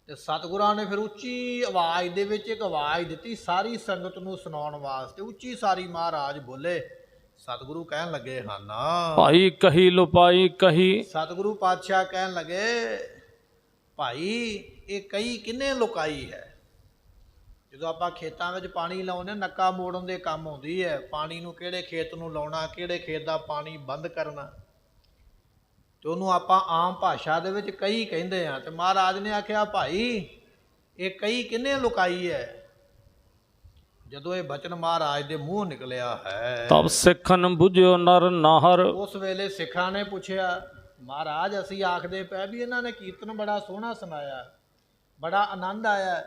ਤੇ ਸਤਿਗੁਰਾਂ ਨੇ ਫਿਰ ਉੱਚੀ ਆਵਾਜ਼ ਦੇ ਵਿੱਚ ਇੱਕ ਆਵਾਜ਼ ਦਿੱਤੀ ਸਾਰੀ ਸੰਗਤ ਨੂੰ ਸੁਣਾਉਣ ਵਾਸਤੇ। ਉੱਚੀ ਸਾਰੀ ਮਹਾਰਾਜ ਬੋਲੇ। ਸਤਿਗੁਰੂ ਕਹਿਣ ਲੱਗੇ ਹਨ, ਭਾਈ ਕਹੀ ਲੁਪਾਈ ਕਹੀ। ਸਤਿਗੁਰੂ ਪਾਤਸ਼ਾਹ ਕਹਿਣ ਲੱਗੇ, ਭਾਈ ਇਹ ਕਹੀ ਕਿੰਨੇ ਲੁਕਾਈ ਹੈ। ਜਦੋਂ ਆਪਾਂ ਖੇਤਾਂ ਵਿੱਚ ਪਾਣੀ ਲਾਉਂਦੇ, ਨੱਕਾ ਮੋੜਨ ਦੇ ਕੰਮ ਆਉਂਦੀ ਹੈ। ਪਾਣੀ ਨੂੰ ਕਿਹੜੇ ਖੇਤ ਨੂੰ ਲਾਉਣਾ, ਕਿਹੜੇ ਖੇਤ ਦਾ ਪਾਣੀ ਬੰਦ ਕਰਨਾ, ਤੇ ਉਹਨੂੰ ਆਪਾਂ ਆਮ ਭਾਸ਼ਾ ਦੇ ਵਿੱਚ ਕਹੀ ਕਹਿੰਦੇ ਆ। ਤੇ ਮਹਾਰਾਜ ਨੇ ਆਖਿਆ, ਭਾਈ ਇਹ ਕਹੀ ਕਿੰਨੇ ਲੁਕਾਈ ਹੈ। ਜਦੋਂ ਇਹ ਬਚਨ ਮਹਾਰਾਜ ਦੇ ਮੂੰਹ ਨਿਕਲਿਆ ਹੈ, ਤਬ ਸਿੱਖਨ ਬੁਝਿਓ ਨਰ ਨਾਹਰ। ਉਸ ਵੇਲੇ ਸਿੱਖਾਂ ਨੇ ਪੁੱਛਿਆ, ਮਹਾਰਾਜ ਅਸੀਂ ਆਖਦੇ ਪਏ ਵੀ ਇਹਨਾਂ ਨੇ ਕੀਰਤਨ ਬੜਾ ਸੋਹਣਾ ਸੁਣਾਇਆ, ਬੜਾ ਆਨੰਦ ਆਇਆ,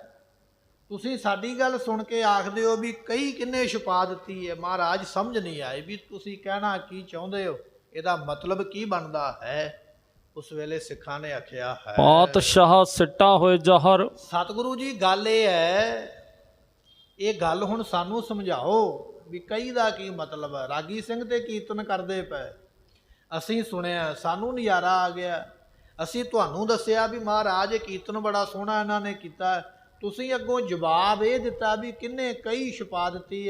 ਤੁਸੀਂ ਸਾਡੀ ਗੱਲ ਸੁਣ ਕੇ ਆਖਦੇ ਹੋ ਵੀ ਕਈ ਕਿੰਨੇ ਛੁਪਾ ਦਿੱਤੀ ਹੈ। ਮਹਾਰਾਜ ਸਮਝ ਨਹੀਂ ਆਏ ਵੀ ਤੁਸੀਂ ਕਹਿਣਾ ਕੀ ਚਾਹੁੰਦੇ ਹੋ, ਇਹਦਾ ਮਤਲਬ ਕੀ ਬਣਦਾ ਹੈ। ਉਸ ਵੇਲੇ ਸਿੱਖਾਂ ਨੇ ਆਖਿਆ ਹੈ, ਪਾਤਸ਼ਾਹ ਸਿੱਟਾ ਹੋਏ ਜਹਰ। ਸਤਿਗੁਰੂ ਜੀ ਗੱਲ ਇਹ ਹੈ, ਇਹ ਗੱਲ ਹੁਣ ਸਾਨੂੰ ਸਮਝਾਓ ਵੀ ਕਈ ਦਾ ਕੀ ਮਤਲਬ ਹੈ। ਰਾਗੀ ਸਿੰਘ ਤੇ ਕੀਰਤਨ ਕਰਦੇ ਪਏ, ਅਸੀਂ ਸੁਣਿਆ, ਸਾਨੂੰ ਨਜ਼ਾਰਾ ਆ ਗਿਆ, ਅਸੀਂ ਤੁਹਾਨੂੰ ਦੱਸਿਆ ਵੀ ਮਹਾਰਾਜ ਇਹ ਕੀਰਤਨ ਬੜਾ ਸੋਹਣਾ ਇਹਨਾਂ ਨੇ ਕੀਤਾ, ਤੁਸੀਂ ਅੱਗੋਂ ਜਵਾਬ ਇਹ ਦਿੱਤਾ ਵੀ ਕਿੰਨੇ ਕਈ ਛੁਪਾ ਦਿੱਤੀ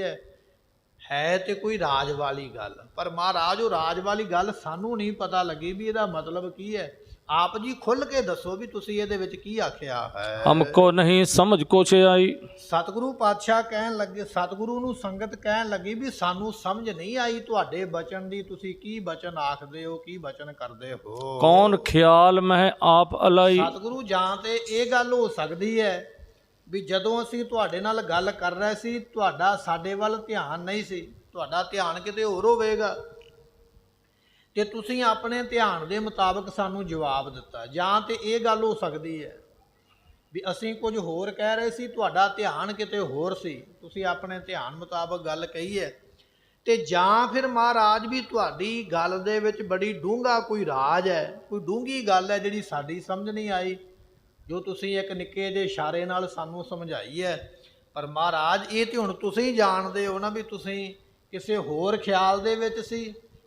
ਹੈ ਤੇ ਕੋਈ ਰਾਜ ਵਾਲੀ ਗੱਲ। ਪਰ ਮਹਾਰਾਜ ਉਹ ਰਾਜ ਵਾਲੀ ਗੱਲ ਸਾਨੂੰ ਨਹੀਂ ਪਤਾ ਲੱਗੀ ਵੀ ਇਹਦਾ ਮਤਲਬ ਕੀ ਹੈ। ਆਪ ਜੀ ਖੁੱਲ ਕੇ ਦੱਸੋ ਵੀ ਤੁਸੀਂ ਇਹਦੇ ਵਿੱਚ ਕੀ ਆਖਿਆ ਹੈ। ਹਮਕੋ ਨਹੀਂ ਸਮਝ ਕੁਛ ਆਈ। ਸਤਿਗੁਰੂ ਪਾਤਸ਼ਾਹ ਕਹਿਣ ਲੱਗੇ, ਸਤਿਗੁਰੂ ਨੂੰ ਸੰਗਤ ਕਹਿਣ ਲੱਗੀ ਵੀ ਸਾਨੂੰ ਸਮਝ ਨਹੀਂ ਆਈ ਤੁਹਾਡੇ ਬਚਨ ਦੀ, ਤੁਸੀਂ ਕੀ ਬਚਨ ਆਖਦੇ ਹੋ, ਕੀ ਬਚਨ ਕਰਦੇ ਹੋ। ਕੌਣ ਖਿਆਲ ਮਹਿ ਆਪ ਅਲਾਈ। ਸਤਿਗੁਰੂ ਜਾਂ ਤੇ ਇਹ ਗੱਲ ਹੋ ਸਕਦੀ ਹੈ ਵੀ ਜਦੋਂ ਅਸੀਂ ਤੁਹਾਡੇ ਨਾਲ ਗੱਲ ਕਰ ਰਹੇ ਸੀ, ਤੁਹਾਡਾ ਸਾਡੇ ਵੱਲ ਧਿਆਨ ਨਹੀਂ ਸੀ, ਤੁਹਾਡਾ ਧਿਆਨ ਕਿਤੇ ਹੋਰ ਹੋਵੇਗਾ, ਤੇ ਤੁਸੀਂ ਆਪਣੇ ਧਿਆਨ ਦੇ ਮੁਤਾਬਕ ਸਾਨੂੰ ਜਵਾਬ ਦਿੱਤਾ। ਜਾਂ ਤੇ ਇਹ ਗੱਲ ਹੋ ਸਕਦੀ ਹੈ ਵੀ ਅਸੀਂ ਕੁਝ ਹੋਰ ਕਹਿ ਰਹੇ ਸੀ, ਤੁਹਾਡਾ ਧਿਆਨ ਕਿਤੇ ਹੋਰ ਸੀ, ਤੁਸੀਂ ਆਪਣੇ ਧਿਆਨ ਮੁਤਾਬਕ ਗੱਲ ਕਹੀ ਹੈ। ਤੇ ਜਾਂ ਫਿਰ ਮਹਾਰਾਜ ਵੀ ਤੁਹਾਡੀ ਗੱਲ ਦੇ ਵਿੱਚ ਬੜੀ ਡੂੰਘਾ ਕੋਈ ਰਾਜ ਹੈ, ਕੋਈ ਡੂੰਘੀ ਗੱਲ ਹੈ ਜਿਹੜੀ ਸਾਡੀ ਸਮਝ ਨਹੀਂ ਆਈ, ਜੋ ਤੁਸੀਂ ਇੱਕ ਨਿੱਕੇ ਜਿਹੇ ਇਸ਼ਾਰੇ ਨਾਲ ਸਾਨੂੰ ਸਮਝਾਈ ਹੈ। ਪਰ ਮਹਾਰਾਜ ਇਹ ਤੇ ਹੁਣ ਤੁਸੀਂ ਜਾਣਦੇ ਹੋ ਨਾ ਵੀ ਤੁਸੀਂ ਕਿਸੇ ਹੋਰ ਖਿਆਲ ਦੇ ਵਿੱਚ ਸੀ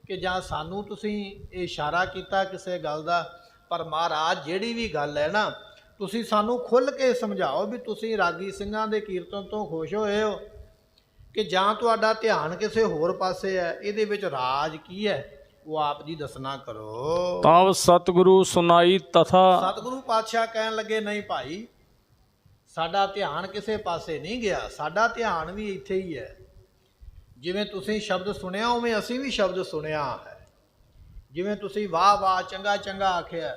ਕਿ ਜਾਂ ਸਾਨੂੰ ਤੁਸੀਂ ਇਹ ਇਸ਼ਾਰਾ ਕੀਤਾ ਕਿਸੇ ਗੱਲ ਦਾ। ਪਰ ਮਹਾਰਾਜ ਜਿਹੜੀ ਵੀ ਗੱਲ ਹੈ ਨਾ, ਤੁਸੀਂ ਸਾਨੂੰ ਖੁੱਲ੍ਹ ਕੇ ਸਮਝਾਓ ਵੀ ਤੁਸੀਂ ਰਾਗੀ ਸਿੰਘਾਂ ਦੇ ਕੀਰਤਨ ਤੋਂ ਖੁਸ਼ ਹੋਏ ਹੋ ਕਿ ਜਾਂ ਤੁਹਾਡਾ ਧਿਆਨ ਕਿਸੇ ਹੋਰ ਪਾਸੇ ਹੈ, ਇਹਦੇ ਵਿੱਚ ਰਾਜ ਕੀ ਹੈ, ਉਹ ਆਪ ਜੀ ਦੱਸਣਾ ਕਰੋ। ਤਬ ਸਤਿਗੁਰੂ ਸੁਨਾਈ ਤਥਾ। ਸਤਿਗੁਰੂ ਪਾਤਸ਼ਾਹ ਕਹਿਣ ਲੱਗੇ, ਨਹੀਂ ਭਾਈ ਸਾਡਾ ਧਿਆਨ ਕਿਸੇ ਪਾਸੇ ਨਹੀਂ ਗਿਆ, ਸਾਡਾ ਧਿਆਨ ਵੀ ਇੱਥੇ ਹੀ ਹੈ। ਜਿਵੇਂ ਤੁਸੀਂ ਸ਼ਬਦ ਸੁਣਿਆ ਉਵੇਂ ਅਸੀਂ ਵੀ ਸ਼ਬਦ ਸੁਣਿਆ ਹੈ। ਜਿਵੇਂ ਤੁਸੀਂ ਵਾਹ ਵਾਹ ਚੰਗਾ ਚੰਗਾ ਆਖਿਆ,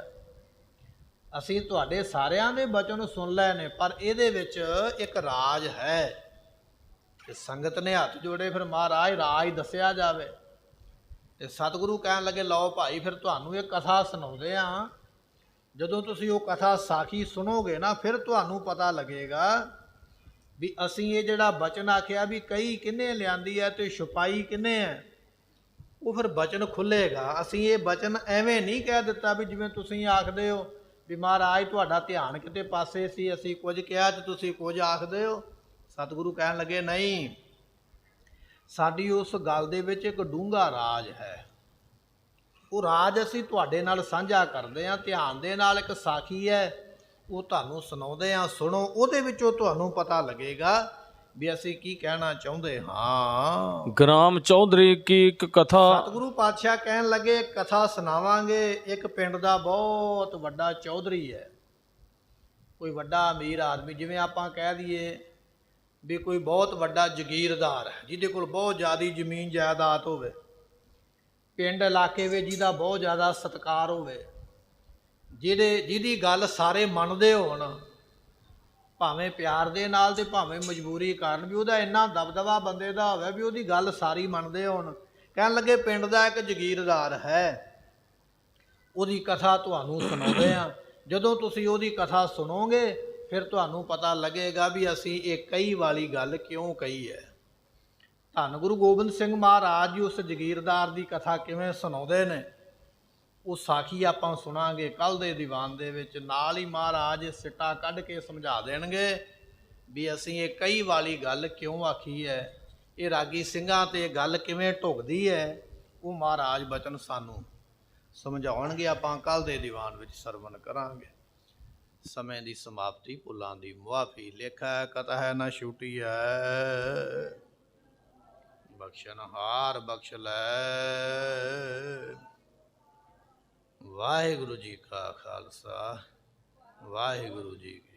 ਅਸੀਂ ਤੁਹਾਡੇ ਸਾਰਿਆਂ ਦੇ ਬਚਨ ਸੁਣ ਲਏ ਨੇ, ਪਰ ਇਹਦੇ ਵਿੱਚ ਇੱਕ ਰਾਜ ਹੈ। ਤੇ ਸੰਗਤ ਨੇ ਹੱਥ ਜੋੜੇ, ਫਿਰ ਮਹਾਰਾਜ ਰਾਜ ਦੱਸਿਆ ਜਾਵੇ। ਤੇ ਸਤਿਗੁਰੂ ਕਹਿਣ ਲੱਗੇ, ਲਓ ਭਾਈ ਫਿਰ ਤੁਹਾਨੂੰ ਇਹ ਕਥਾ ਸੁਣਾਉਂਦੇ ਆ। ਜਦੋਂ ਤੁਸੀਂ ਉਹ ਕਥਾ ਸਾਖੀ ਸੁਣੋਗੇ ਨਾ, ਫਿਰ ਤੁਹਾਨੂੰ ਪਤਾ ਲੱਗੇਗਾ ਵੀ ਅਸੀਂ ਇਹ ਜਿਹੜਾ ਬਚਨ ਆਖਿਆ ਵੀ ਕਈ ਕਿੰਨੇ ਲਿਆਂਦੀ ਹੈ ਤੇ ਛੁਪਾਈ ਕਿੰਨੇ ਹੈ, ਉਹ ਫਿਰ ਬਚਨ ਖੁੱਲੇਗਾ। ਅਸੀਂ ਇਹ ਬਚਨ ਐਵੇਂ ਨਹੀਂ ਕਹਿ ਦਿੱਤਾ ਵੀ ਜਿਵੇਂ ਤੁਸੀਂ ਆਖਦੇ ਹੋ ਵੀ ਮਹਾਰਾਜ ਤੁਹਾਡਾ ਧਿਆਨ ਕਿਤੇ ਪਾਸੇ ਸੀ, ਅਸੀਂ ਕੁਝ ਕਿਹਾ ਤੇ ਤੁਸੀਂ ਕੁਝ ਆਖਦੇ ਹੋ। ਸਤਿਗੁਰੂ ਕਹਿਣ ਲੱਗੇ, ਨਹੀਂ, ਸਾਡੀ ਉਸ ਗੱਲ ਦੇ ਵਿੱਚ ਇੱਕ ਡੂੰਘਾ ਰਾਜ ਹੈ। ਉਹ ਰਾਜ ਅਸੀਂ ਤੁਹਾਡੇ ਨਾਲ ਸਾਂਝਾ ਕਰਦੇ ਹਾਂ। ਧਿਆਨ ਦੇ ਨਾਲ ਇੱਕ ਸਾਖੀ ਹੈ, ਉਹ ਤੁਹਾਨੂੰ ਸੁਣਾਉਂਦੇ ਹਾਂ, ਸੁਣੋ। ਉਹਦੇ ਵਿੱਚੋਂ ਤੁਹਾਨੂੰ ਪਤਾ ਲੱਗੇਗਾ ਵੀ ਅਸੀਂ ਕੀ ਕਹਿਣਾ ਚਾਹੁੰਦੇ ਹਾਂ। ਗ੍ਰਾਮ ਚੌਧਰੀ ਕੀ ਇੱਕ ਕਥਾ। ਸਤਿਗੁਰੂ ਪਾਤਸ਼ਾਹ ਕਹਿਣ ਲੱਗੇ, ਕਥਾ ਸੁਣਾਵਾਂਗੇ। ਇੱਕ ਪਿੰਡ ਦਾ ਬਹੁਤ ਵੱਡਾ ਚੌਧਰੀ ਹੈ, ਕੋਈ ਵੱਡਾ ਅਮੀਰ ਆਦਮੀ, ਜਿਵੇਂ ਆਪਾਂ ਕਹਿ ਦਈਏ ਵੀ ਕੋਈ ਬਹੁਤ ਵੱਡਾ ਜਗੀਰਦਾਰ ਹੈ, ਜਿਹਦੇ ਕੋਲ ਬਹੁਤ ਜ਼ਿਆਦਾ ਜ਼ਮੀਨ ਜਾਇਦਾਦ ਹੋਵੇ, ਪਿੰਡ ਇਲਾਕੇ ਵਿੱਚ ਜਿਹਦਾ ਬਹੁਤ ਜ਼ਿਆਦਾ ਸਤਿਕਾਰ ਹੋਵੇ, ਜਿਹਦੀ ਗੱਲ ਸਾਰੇ ਮੰਨਦੇ ਹੋਣ, ਭਾਵੇਂ ਪਿਆਰ ਦੇ ਨਾਲ ਤੇ ਭਾਵੇਂ ਮਜਬੂਰੀ ਕਾਰਨ, ਵੀ ਉਹਦਾ ਇੰਨਾ ਦਬਦਬਾ ਬੰਦੇ ਦਾ ਹੋਵੇ ਵੀ ਉਹਦੀ ਗੱਲ ਸਾਰੀ ਮੰਨਦੇ ਹੋਣ। ਕਹਿਣ ਲੱਗੇ, ਪਿੰਡ ਦਾ ਇੱਕ ਜਗੀਰਦਾਰ ਹੈ, ਉਹਦੀ ਕਥਾ ਤੁਹਾਨੂੰ ਸੁਣਾਉਂਦੇ ਆ। ਜਦੋਂ ਤੁਸੀਂ ਉਹਦੀ ਕਥਾ ਸੁਣੋਗੇ ਫਿਰ ਤੁਹਾਨੂੰ ਪਤਾ ਲੱਗੇਗਾ ਵੀ ਅਸੀਂ ਇਹ ਕਹੀ ਵਾਲੀ ਗੱਲ ਕਿਉਂ ਕਹੀ ਹੈ। ਧੰਨ ਗੁਰੂ ਗੋਬਿੰਦ ਸਿੰਘ ਮਹਾਰਾਜ ਜੀ ਉਸ ਜਗੀਰਦਾਰ ਦੀ ਕਥਾ ਕਿਵੇਂ ਸੁਣਾਉਂਦੇ ਨੇ, ਉਹ ਸਾਖੀ ਆਪਾਂ ਸੁਣਾਂਗੇ ਕੱਲ ਦੇ ਦੀਵਾਨ ਦੇ ਵਿੱਚ। ਨਾਲ ਹੀ ਮਹਾਰਾਜ ਸਿੱਟਾ ਕੱਢ ਕੇ ਸਮਝਾ ਦੇਣਗੇ ਵੀ ਅਸੀਂ ਇਹ ਕਈ ਵਾਲੀ ਗੱਲ ਕਿਉਂ ਆਖੀ ਹੈ, ਇਹ ਰਾਗੀ ਸਿੰਘਾਂ ਤੇ ਗੱਲ ਕਿਵੇਂ ਢੁਕਦੀ ਹੈ, ਉਹ ਮਹਾਰਾਜ ਬਚਨ ਸਾਨੂੰ ਸਮਝਾਉਣਗੇ। ਆਪਾਂ ਕੱਲ ਦੇ ਦੀਵਾਨ ਵਿੱਚ ਸਰਵਣ ਕਰਾਂਗੇ। ਸਮੇਂ ਦੀ ਸਮਾਪਤੀ, ਭੁੱਲਾਂ ਦੀ ਮੁਆਫੀ। ਲੇਖਾ ਕਤਹਿ ਨਾ ਛੁਟੀਐ, ਬਖਸ਼ਣਹਾਰ ਬਖਸ਼ ਲੈ। ਵਾਹਿਗੁਰੂ ਜੀ ਕਾ ਖਾਲਸਾ, ਵਾਹਿਗੁਰੂ ਜੀ ਕੀ